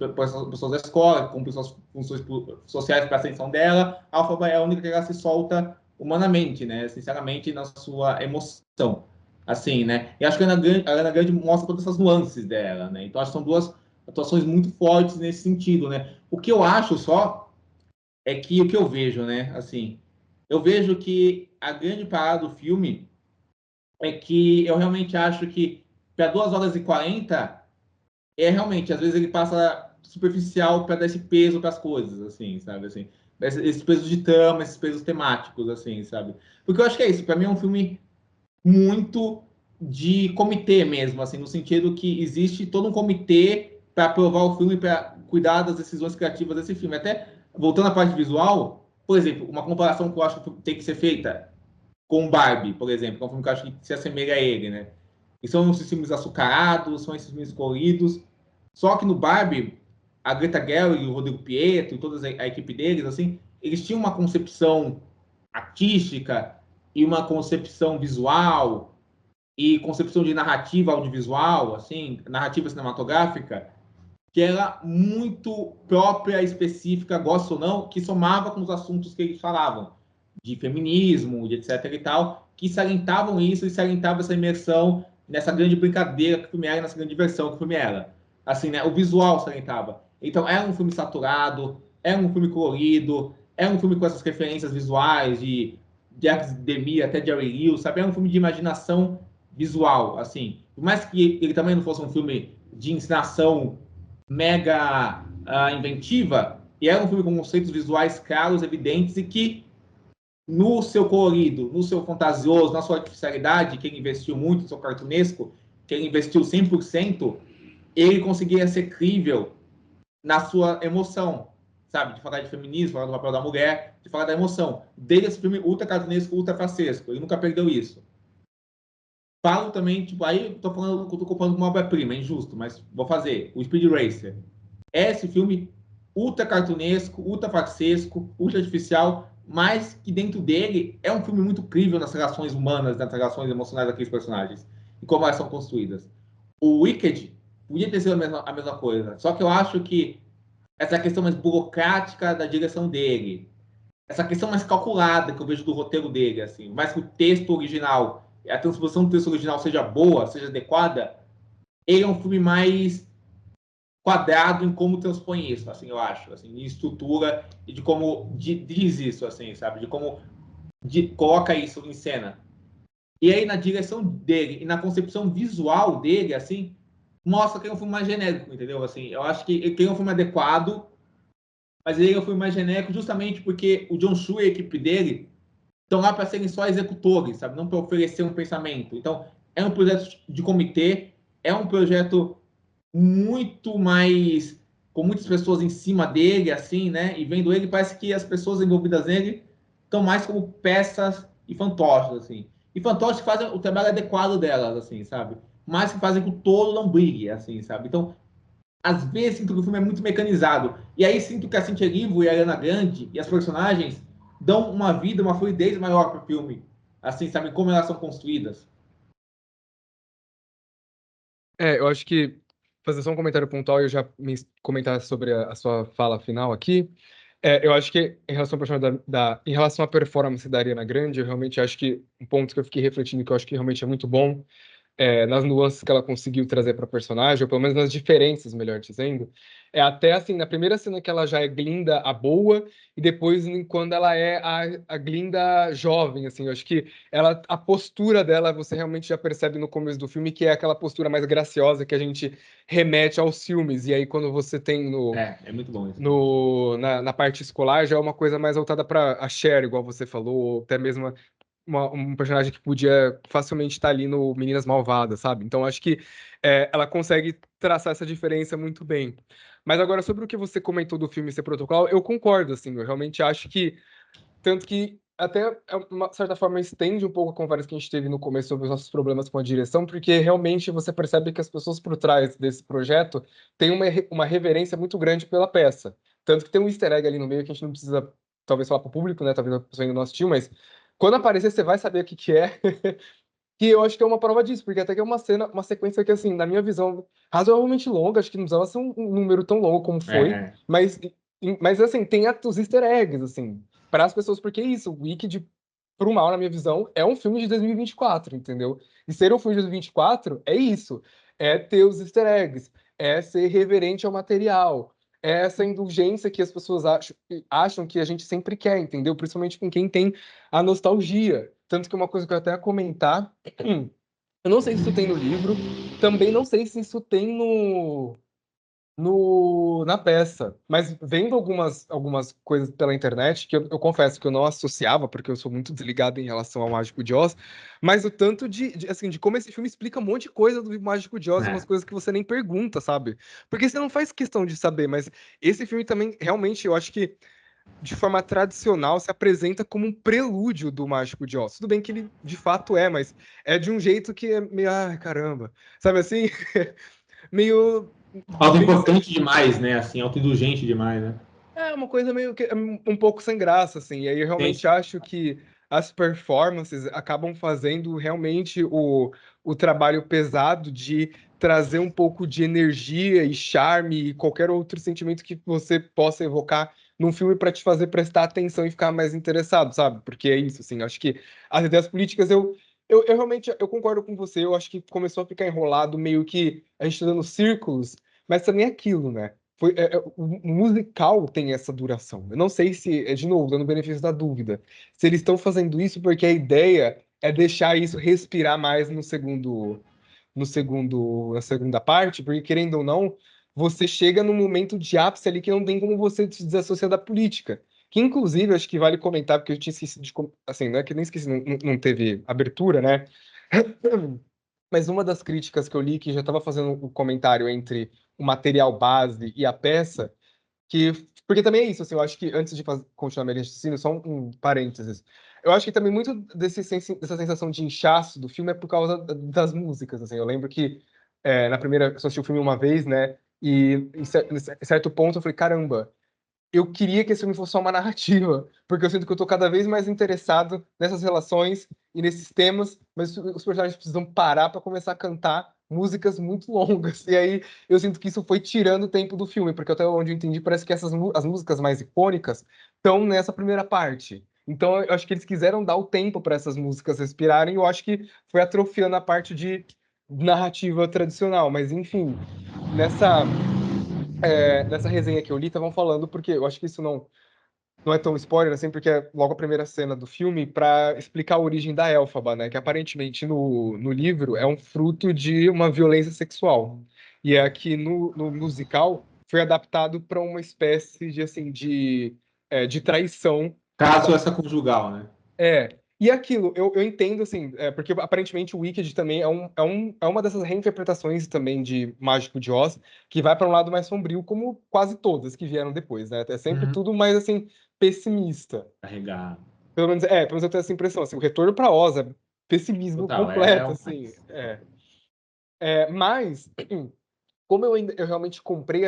pessoas da escola, com pessoas funções sociais para a ascensão dela, a Alphaba é a única que ela se solta humanamente, né, sinceramente, na sua emoção, assim, né. E acho que a Ariana Grande mostra todas essas nuances dela, né, então acho que são duas atuações muito fortes nesse sentido, né. O que eu acho só é que o que eu vejo, né? Assim, eu vejo que a grande parada do filme é que eu realmente acho que para 2 horas e 40 é realmente, às vezes ele passa superficial para dar esse peso para as coisas, assim, sabe? Assim, esses pesos de trama, esses pesos temáticos, assim, sabe? Porque eu acho que é isso, para mim é um filme muito de comitê mesmo, assim, no sentido que existe todo um comitê para aprovar o filme, para cuidar das decisões criativas desse filme. Até voltando à parte visual, por exemplo, uma comparação que eu acho que tem que ser feita com Barbie, por exemplo, que é um filme que eu acho que se assemelha a ele, né? E são esses filmes açucarados, são esses filmes coloridos. Só que no Barbie, a Greta Gerwig, o Rodrigo Pietro e toda a equipe deles, assim, eles tinham uma concepção artística e uma concepção visual e concepção de narrativa audiovisual, assim, narrativa cinematográfica, que era muito própria, específica, gosta ou não, que somava com os assuntos que eles falavam, de feminismo, de etc e tal, que salientavam isso e salientavam essa imersão nessa grande brincadeira que o filme era, nessa grande diversão que o filme era. Assim, né? O visual salientava. Então, era um filme saturado, era um filme colorido, era um filme com essas referências visuais de academia, até de Jerry Lewis, sabe? Era um filme de imaginação visual, assim. Por mais que ele também não fosse um filme de ensinação mega inventiva, e era um filme com conceitos visuais claros, evidentes, e que no seu colorido, no seu fantasioso, na sua artificialidade, que ele investiu muito, no seu cartunesco, que ele investiu 100%, ele conseguia ser crível na sua emoção, sabe? De falar de feminismo, falar do papel da mulher, de falar da emoção. Dele, esse filme ultra cartunesco, ultra facesco, ele nunca perdeu isso. Falo também, tipo, aí tô falando, tô comparando com uma obra-prima, é injusto, mas vou fazer. O Speed Racer. É esse filme ultra cartunesco, ultra farsesco, ultra artificial, mas que dentro dele é um filme muito crível nas relações humanas, nas relações emocionais daqueles personagens e como elas são construídas. O Wicked podia ter sido a mesma coisa, só que eu acho que essa questão mais burocrática da direção dele, essa questão mais calculada que eu vejo do roteiro dele, assim, mais que o texto original, a transposição do texto original seja boa, seja adequada, ele é um filme mais quadrado em como transpõe isso, assim, eu acho, assim, em estrutura e de como diz isso, assim, sabe, de como coloca isso em cena. E aí na direção dele e na concepção visual dele, assim, mostra que é um filme mais genérico, entendeu? Assim, eu acho que ele é um filme adequado, mas ele é um filme mais genérico justamente porque o John Chu e a equipe dele estão lá para serem só executores, sabe? Não para oferecer um pensamento. Então, é um projeto de comitê, é um projeto muito mais com muitas pessoas em cima dele, assim, né? E vendo ele, parece que as pessoas envolvidas nele estão mais como peças e fantoches, assim. E fantoches que fazem o trabalho adequado delas, assim, sabe? Mas que fazem que o tolo não brigue, assim, sabe? Então, às vezes, sinto que o filme é muito mecanizado. E aí sinto que a Cynthia Erivo e a Ariana Grande e as personagens dão uma vida, uma fluidez maior pro filme. Assim, sabe? Como elas são construídas. Eu acho que fazer só um comentário pontual e eu já me comentar sobre a sua fala final aqui. Eu acho que em relação ao personagem em relação à performance da Ariana Grande, eu realmente acho que um ponto que eu fiquei refletindo que eu acho que realmente é muito bom nas nuances que ela conseguiu trazer para a personagem, ou pelo menos nas diferenças, melhor dizendo, é até assim, na primeira cena que ela já é Glinda a boa, e depois quando ela é a Glinda jovem, assim, eu acho que a postura dela, você realmente já percebe no começo do filme, que é aquela postura mais graciosa que a gente remete aos filmes, e aí quando você tem É muito bom isso. na parte escolar, já é uma coisa mais voltada para a Cher, igual você falou, ou até mesmo um personagem que podia facilmente estar ali no Meninas Malvadas, sabe? Então acho que ela consegue traçar essa diferença muito bem. Mas agora, sobre o que você comentou do filme ser protocolo, eu concordo, assim, eu realmente acho que, tanto que até, uma certa forma, estende um pouco a conversa que a gente teve no começo sobre os nossos problemas com a direção, porque realmente você percebe que as pessoas por trás desse projeto têm uma reverência muito grande pela peça. Tanto que tem um easter egg ali no meio que a gente não precisa, talvez, falar para o público, né? Talvez a pessoa ainda não assistiu, mas quando aparecer, você vai saber o que que é. Que eu acho que é uma prova disso, porque até que é uma cena, uma sequência que, assim, na minha visão, razoavelmente longa, acho que não precisava ser um número tão longo como É, foi, é. mas assim, tem os easter eggs, assim, para as pessoas, porque é isso, o Wicked, pro mal, na minha visão, é um filme de 2024, entendeu? E ser um filme de 2024 é isso, é ter os easter eggs, é ser reverente ao material, é essa indulgência que as pessoas acham que a gente sempre quer, entendeu? Principalmente com quem tem a nostalgia. Tanto que uma coisa que eu até ia comentar, eu não sei se isso tem no livro, também não sei se isso tem na peça, mas vendo algumas coisas pela internet, que eu confesso que eu não associava, porque eu sou muito desligado em relação ao Mágico de Oz, mas o tanto assim, de como esse filme explica um monte de coisa do Mágico de Oz, umas É. coisas que você nem pergunta, sabe? Porque você não faz questão de saber, mas esse filme também, realmente, eu acho que de forma tradicional, se apresenta como um prelúdio do Mágico de Oz. Tudo bem que ele de fato é, mas é de um jeito que é meio, ai, caramba. Sabe assim? meio, meio Autoimportante demais, né? Assim, autoindulgente demais, né? uma coisa meio que um pouco sem graça, assim. E aí eu Sim, realmente sim. acho que as performances acabam fazendo realmente o trabalho pesado de trazer um pouco de energia e charme e qualquer outro sentimento que você possa evocar num filme para te fazer prestar atenção e ficar mais interessado, sabe? Porque é isso, assim. Acho que as ideias políticas eu realmente eu concordo com você. Eu acho que começou a ficar enrolado, meio que a gente tá dando círculos, mas também é aquilo, né? O musical tem essa duração. Eu não sei se, de novo, dando benefício da dúvida, se eles estão fazendo isso porque a ideia é deixar isso respirar mais na segunda parte, porque querendo ou não, você chega num momento de ápice ali que não tem como você se desassociar da política. Que inclusive, acho que vale comentar, porque eu tinha esquecido assim, não é que nem esqueci, não teve abertura, né? Mas uma das críticas que eu li, que já estava fazendo o comentário entre o material base e a peça, que porque também é isso, assim, eu acho que antes de continuar minha raciocínio, só um parênteses. Eu acho que também muito dessa sensação de inchaço do filme é por causa das músicas, assim. Eu lembro que na primeira, eu só assisti o filme uma vez, né? E em certo ponto eu falei, caramba, eu queria que esse filme fosse só uma narrativa, porque eu sinto que eu tô cada vez mais interessado nessas relações e nesses temas, mas os personagens precisam parar para começar a cantar músicas muito longas. E aí eu sinto que isso foi tirando o tempo do filme, porque até onde eu entendi, parece que as músicas mais icônicas estão nessa primeira parte. Então eu acho que eles quiseram dar o tempo para essas músicas respirarem, e eu acho que foi atrofiando a parte de narrativa tradicional, mas enfim, nessa nessa resenha que eu li, estavam falando, porque eu acho que isso não é tão spoiler assim, porque é logo a primeira cena do filme, para explicar a origem da Elphaba, né? Que aparentemente no livro é um fruto de uma violência sexual. E é aqui no musical foi adaptado para uma espécie de, assim, de traição. Caso essa conjugal, né? É. E aquilo, eu entendo, assim, porque aparentemente o Wicked também é uma dessas reinterpretações também de Mágico de Oz, que vai para um lado mais sombrio, como quase todas que vieram depois, né? É sempre Uhum. tudo mais, assim, pessimista. Carregado. Pelo menos eu tenho essa impressão, assim, o Retorno para Oz é pessimismo Total, é completo, o assim. mais. Mas, como eu realmente comprei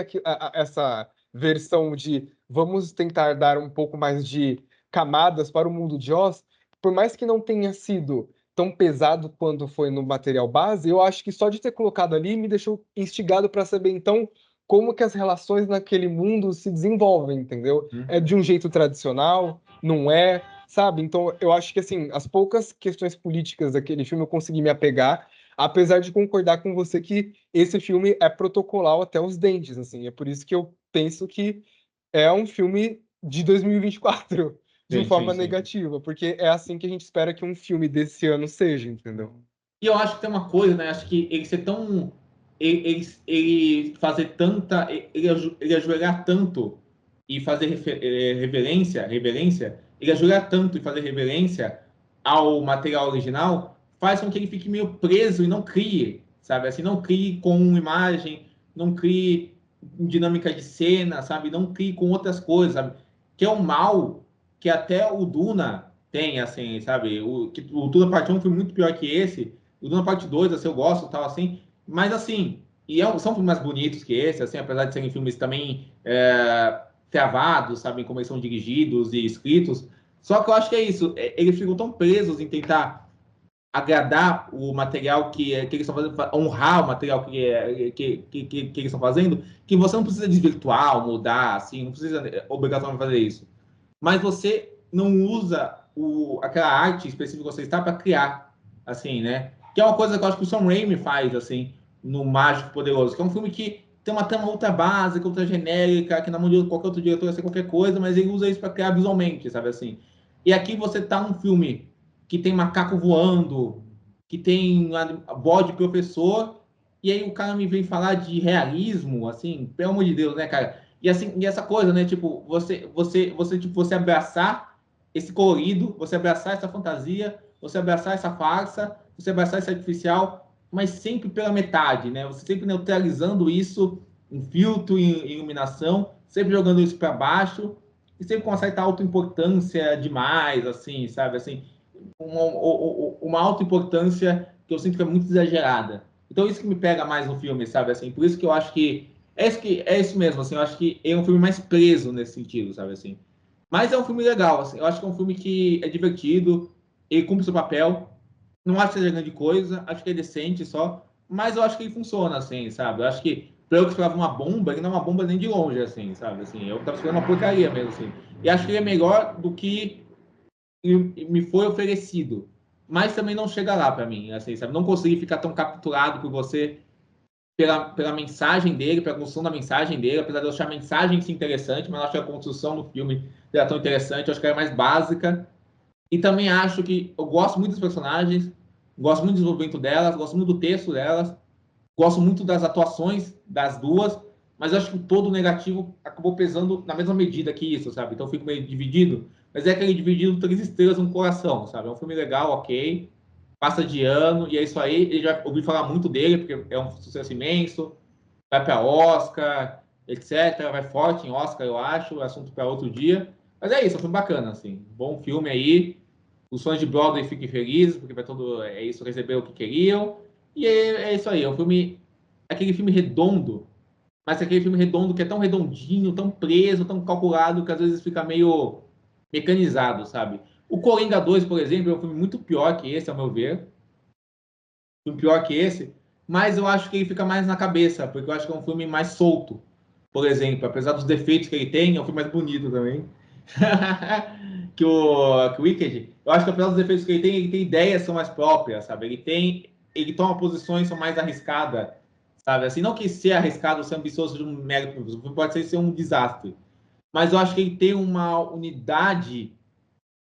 essa versão de vamos tentar dar um pouco mais de camadas para o mundo de Oz, por mais que não tenha sido tão pesado quanto foi no material base, eu acho que só de ter colocado ali me deixou instigado para saber, então, como que as relações naquele mundo se desenvolvem, entendeu? Uhum. É de um jeito tradicional, não é, sabe? Então, eu acho que, assim, as poucas questões políticas daquele filme eu consegui me apegar, apesar de concordar com você que esse filme é protocolar até os dentes, assim. É por isso que eu penso que é um filme de 2024, de Sim, sim, forma sim. negativa, porque é assim que a gente espera que um filme desse ano seja, entendeu? E eu acho que tem uma coisa, né? Acho que ele ser tão. Ele fazer tanta. Ele ajoelhar tanto e fazer reverência, ele ajoelhar tanto e fazer reverência ao material original, faz com que ele fique meio preso e não crie, sabe? Assim, não crie com imagem, não crie dinâmica de cena, sabe? Não crie com outras coisas, sabe? Que é o mal que até o Duna tem, assim, sabe? O Duna Parte 1 foi muito pior que esse. O Duna Parte 2, assim, eu gosto, tal, assim. Mas, assim, são filmes mais bonitos que esse, assim, apesar de serem filmes também travados, sabem como eles são dirigidos e escritos. Só que eu acho que é isso. Eles ficam tão presos em tentar agradar o material que eles estão fazendo, honrar o material que eles estão fazendo, que você não precisa desvirtuar ou mudar, assim, não precisa obrigatoriamente fazer isso. Mas você não usa aquela arte específica que você está para criar, assim, né? Que é uma coisa que eu acho que o Sam Raimi faz, assim, no Mágico Poderoso, que é um filme que tem uma trama ultra básica, ultra genérica, que na mão de qualquer outro diretor ia ser qualquer coisa, mas ele usa isso para criar visualmente, sabe assim? E aqui você tá num filme que tem macaco voando, que tem bode professor, e aí o cara me vem falar de realismo, assim, pelo amor de Deus, né, cara? E assim, e essa coisa, né, tipo, você abraçar esse colorido, você abraçar essa fantasia, você abraçar essa farsa, você abraçar esse artificial, mas sempre pela metade, né? Você sempre neutralizando isso em filtro, em iluminação, sempre jogando isso para baixo e sempre com uma certa autoimportância demais, assim, sabe? Assim, uma autoimportância que eu sinto que é muito exagerada. Então, isso que me pega mais no filme, sabe? Assim, por isso que eu acho que é isso mesmo, assim, eu acho que é um filme mais preso nesse sentido, sabe? Assim. Mas é um filme legal, assim, eu acho que é um filme que é divertido, ele cumpre seu papel, não acho que seja grande coisa, acho que é decente só, mas eu acho que ele funciona, assim, sabe? Eu acho que, pra eu que esperava uma bomba, ele não é uma bomba nem de longe, assim, sabe? Assim, eu tava esperando uma porcaria mesmo, assim. E acho que ele é melhor do que me foi oferecido, mas também não chega lá para mim, assim, sabe? Não consegui ficar tão capturado por você pela mensagem dele, pela construção da mensagem dele, apesar de eu achar a mensagem em si interessante, mas eu acho que a construção do filme era tão interessante, eu acho que era mais básica. E também acho que eu gosto muito dos personagens, gosto muito do desenvolvimento delas, gosto muito do texto delas, gosto muito das atuações das duas, mas eu acho que todo o negativo acabou pesando na mesma medida que isso, sabe? Então eu fico meio dividido, mas é aquele dividido 3 estrelas no coração, sabe? É um filme legal, ok, passa de ano, e é isso aí. Eu já ouvi falar muito dele, porque é um sucesso imenso, vai para Oscar, etc. Vai forte em Oscar, eu acho, assunto para outro dia. Mas é isso, é um filme bacana, assim. Bom filme aí. Os fãs de Broadway fiquem felizes, porque vai todo. É isso, receber o que queriam. E é isso aí, é um filme. Aquele filme redondo, mas aquele filme redondo que é tão redondinho, tão preso, tão calculado, que às vezes fica meio mecanizado, sabe? O Coringa 2, por exemplo, é um filme muito pior que esse, ao meu ver. Um filme pior que esse, mas eu acho que ele fica mais na cabeça, porque eu acho que é um filme mais solto. Por exemplo, apesar dos defeitos que ele tem, é um filme mais bonito também. que o Wicked, eu acho que apesar dos defeitos que ele tem ideias que são mais próprias, sabe? Ele toma posições que são mais arriscadas, sabe? Assim, não que ser arriscado ou ser ambicioso seja um mérito, o filme pode ser um desastre, mas eu acho que ele tem uma unidade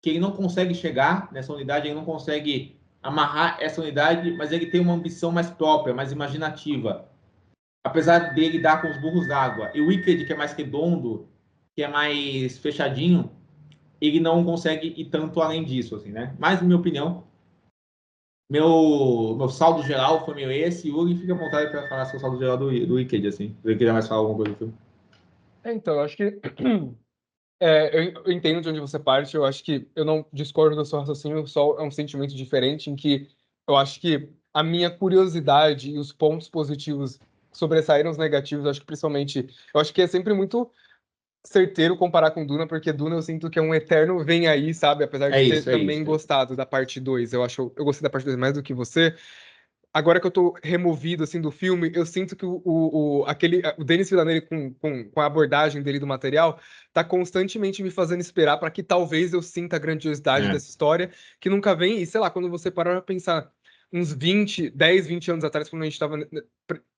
que ele não consegue chegar nessa unidade, ele não consegue amarrar essa unidade, mas ele tem uma ambição mais própria, mais imaginativa, apesar dele dar com os burros d'água. E o Wicked, que é mais redondo, que é mais fechadinho, ele não consegue ir tanto além disso, assim, né? Mas, na minha opinião, meu saldo geral foi meio esse. Yuri, fica à vontade para falar seu saldo geral do Wicked, assim. Se você quiser mais falar alguma coisa do filme. Então, eu acho que eu entendo de onde você parte, eu acho que eu não discordo do seu raciocínio, só é um sentimento diferente em que eu acho que a minha curiosidade e os pontos positivos sobressaíram os negativos, eu acho que principalmente, eu acho que é sempre muito certeiro comparar com Duna, porque Duna eu sinto que é um eterno vem aí, sabe? Apesar É de ter isso, é também isso. gostado da parte 2, eu gostei da parte 2 mais do que você. Agora que eu tô removido, assim, do filme, eu sinto que o Denis Villeneuve, com a abordagem dele do material, tá constantemente me fazendo esperar para que talvez eu sinta a grandiosidade É. dessa história, que nunca vem, e sei lá, quando você parar pra pensar uns 10, 20 anos atrás, quando a gente tava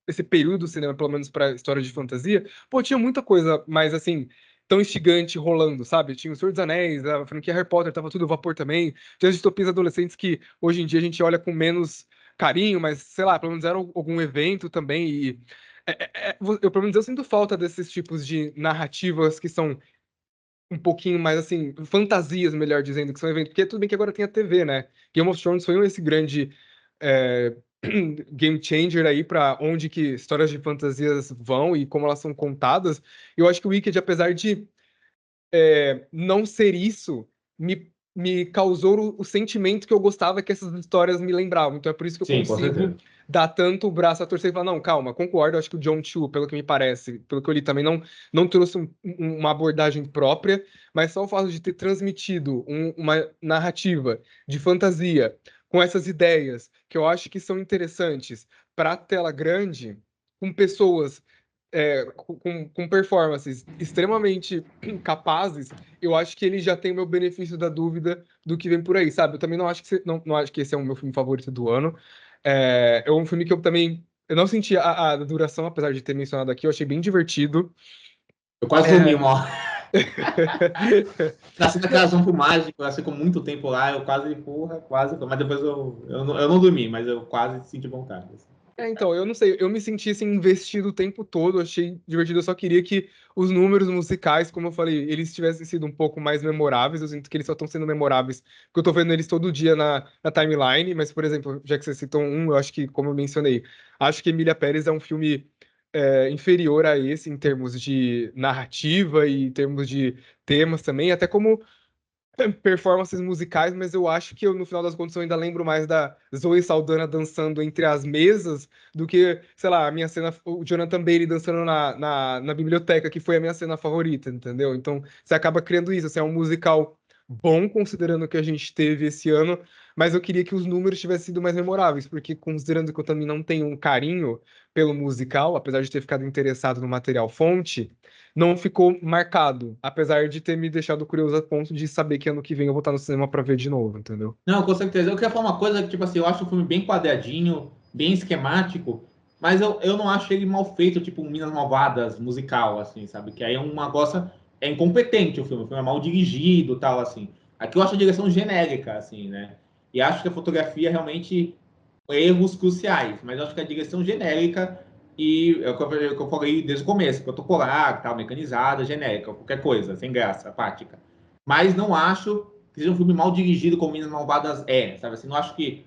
nesse período do cinema, pelo menos pra história de fantasia, pô, tinha muita coisa mais, assim, tão instigante rolando, sabe? Tinha o Senhor dos Anéis, a franquia Harry Potter, tava tudo vapor também, tinha as distopias adolescentes que, hoje em dia, a gente olha com menos carinho, mas sei lá, pelo menos era algum evento também. E eu, pelo menos, eu sinto falta desses tipos de narrativas que são um pouquinho mais assim, fantasias, melhor dizendo, que são eventos. Porque tudo bem que agora tem a TV, né? Game of Thrones foi esse grande é, game changer aí para onde que histórias de fantasias vão e como elas são contadas. Eu acho que o Wicked, apesar de não ser isso me causou o sentimento que eu gostava que essas histórias me lembravam. Então é por isso que eu Sim, com consigo certeza. dar tanto o braço a torcer e falar, não, calma, concordo, acho que o John Chu, pelo que me parece, pelo que eu li também, não trouxe uma abordagem própria, mas só o fato de ter transmitido uma narrativa de fantasia com essas ideias que eu acho que são interessantes para a tela grande, com pessoas com performances extremamente capazes, eu acho que ele já tem o meu benefício da dúvida do que vem por aí, sabe? Eu também não acho que, não acho que esse é o meu filme favorito do ano. É um filme que eu não senti a duração, apesar de ter mencionado aqui, eu achei bem divertido. Eu quase dormi É... uma hora. Na cena que elas vão pro mágico, elas ficam muito tempo lá, eu quase, porra, quase. Mas depois eu não dormi, mas eu quase senti vontade. Assim. Então, eu não sei, eu me senti assim, investido o tempo todo, achei divertido, eu só queria que os números musicais, como eu falei, eles tivessem sido um pouco mais memoráveis, eu sinto que eles só estão sendo memoráveis, porque eu tô vendo eles todo dia na timeline, mas, por exemplo, já que você citou um, eu acho que, como eu mencionei, acho que Emília Pérez é um filme inferior a esse em termos de narrativa e em termos de temas também, até como performances musicais, mas eu acho que no final das contas eu ainda lembro mais da Zoe Saldana dançando entre as mesas do que, sei lá, a minha cena, o Jonathan Bailey dançando na biblioteca, que foi a minha cena favorita, entendeu? Então você acaba criando isso, assim, é um musical bom considerando o que a gente teve esse ano, mas eu queria que os números tivessem sido mais memoráveis, porque considerando que eu também não tenho um carinho pelo musical, apesar de ter ficado interessado no material fonte, não ficou marcado, apesar de ter me deixado curioso a ponto de saber que ano que vem eu vou estar no cinema pra ver de novo, entendeu? Não, com certeza. Eu queria falar uma coisa que, tipo assim, eu acho o filme bem quadradinho, bem esquemático, mas eu não acho ele mal feito, tipo um Minas Malvadas musical, assim, sabe? Que aí é uma coisa. É incompetente o filme é mal dirigido tal, assim. Aqui eu acho a direção genérica, assim, né? E acho que a fotografia realmente erros cruciais, mas eu acho que a direção genérica e é o que eu falei desde o começo, protocolar, tal, mecanizada, genérica, qualquer coisa, sem graça, prática. Mas não acho que seja um filme mal dirigido como Minas Malvadas sabe assim, não acho que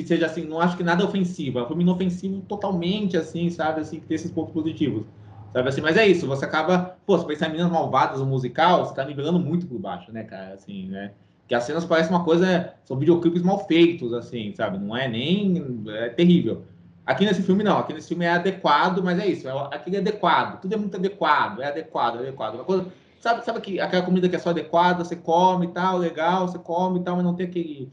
seja assim, não acho que nada ofensivo, é um filme inofensivo totalmente, assim, sabe, assim, que tem esses pontos positivos, sabe assim, mas é isso, você acaba, pô, se pensar em Minas Malvadas, o musical, você tá nivelando muito por baixo, né, cara, assim, né, que as cenas parecem uma coisa, são videoclipes mal feitos, assim, sabe, não é nem, é terrível. Aqui nesse filme não, aqui nesse filme é adequado, mas é isso, aquele é adequado, tudo é muito adequado, é adequado, uma coisa, sabe que aquela comida que é só adequada, você come e tal, legal, você come e tal, mas não tem aquele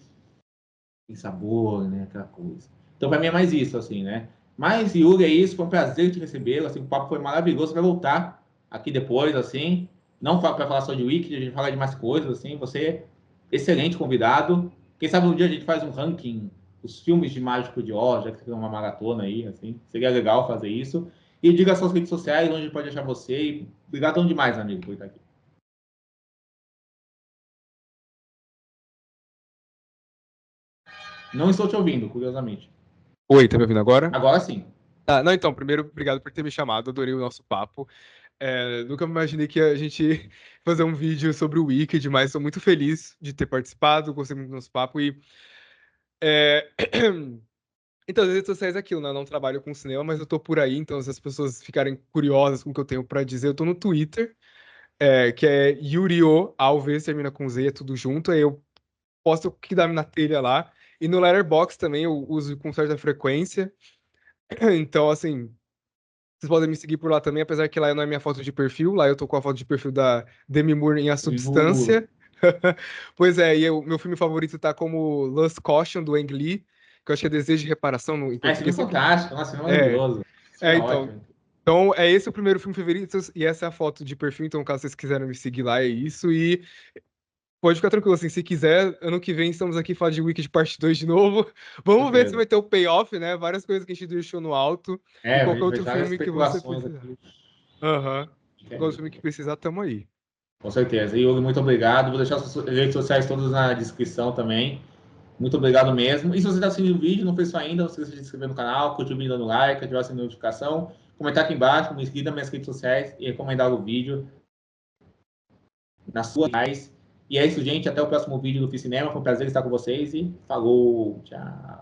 sabor, né? Aquela coisa. Então, para mim é mais isso, assim, né? Mas, Yuri, é isso. Foi um prazer te recebê-lo. Assim, o papo foi maravilhoso. Você vai voltar aqui depois, assim. Não para falar só de Wiki, a gente fala de mais coisas, assim. Você é excelente convidado. Quem sabe um dia a gente faz um ranking dos filmes de Mágico de Oz, já que você tem uma maratona aí, assim. Seria legal fazer isso. E diga suas redes sociais, onde pode achar você. E obrigadão demais, amigo, por estar aqui. Não estou te ouvindo, curiosamente. Oi, tá me ouvindo agora? Agora sim. Não, então, primeiro, obrigado por ter me chamado, adorei o nosso papo. Nunca imaginei que a gente ia fazer um vídeo sobre o Wicked, mas estou muito feliz de ter participado, gostei muito do nosso papo e... é, Então, as redes sociais é aquilo, né? Eu não trabalho com cinema, mas eu tô por aí, então se as pessoas ficarem curiosas com o que eu tenho pra dizer, eu tô no Twitter, que é Yurio Alves, termina com Z, é tudo junto, aí eu posto o que dá na telha lá, e no Letterboxd também eu uso com certa frequência, então, assim, vocês podem me seguir por lá também, apesar que lá não é minha foto de perfil, lá eu tô com a foto de perfil da Demi Moore em A Substância. Pois é, e o meu filme favorito tá como Lust Caution, do Ang Lee, que eu acho que é Desejo de Reparação em Esse filme é português. fantástico, nossa, filme É, maravilhoso. Esse filme é então. ótimo. Então, é esse o primeiro filme favorito e essa é a foto de perfil. Então, caso vocês quiserem me seguir lá, é isso. E pode ficar tranquilo, assim, se quiser, ano que vem estamos aqui falar de Wicked Parte 2 de novo. Com Vamos ver se certeza. vai ter o payoff, né? Várias coisas que a gente deixou no alto. E A qualquer gente fez outro várias filme que você especulações precisar. aqui. Aham. Qualquer outro filme que precisar, tamo aí. Com certeza. E Hugo, muito obrigado. Vou deixar as redes sociais todas na descrição também. Muito obrigado mesmo. E se você está assistindo o vídeo, não fez isso ainda, não se esqueça de se inscrever no canal, curtir o vídeo dando like, ativar a notificação, comentar aqui embaixo, me seguir nas minhas redes sociais e recomendar o vídeo nas suas redes. E é isso, gente. Até o próximo vídeo do Cinema. Foi um prazer estar com vocês e falou. Tchau.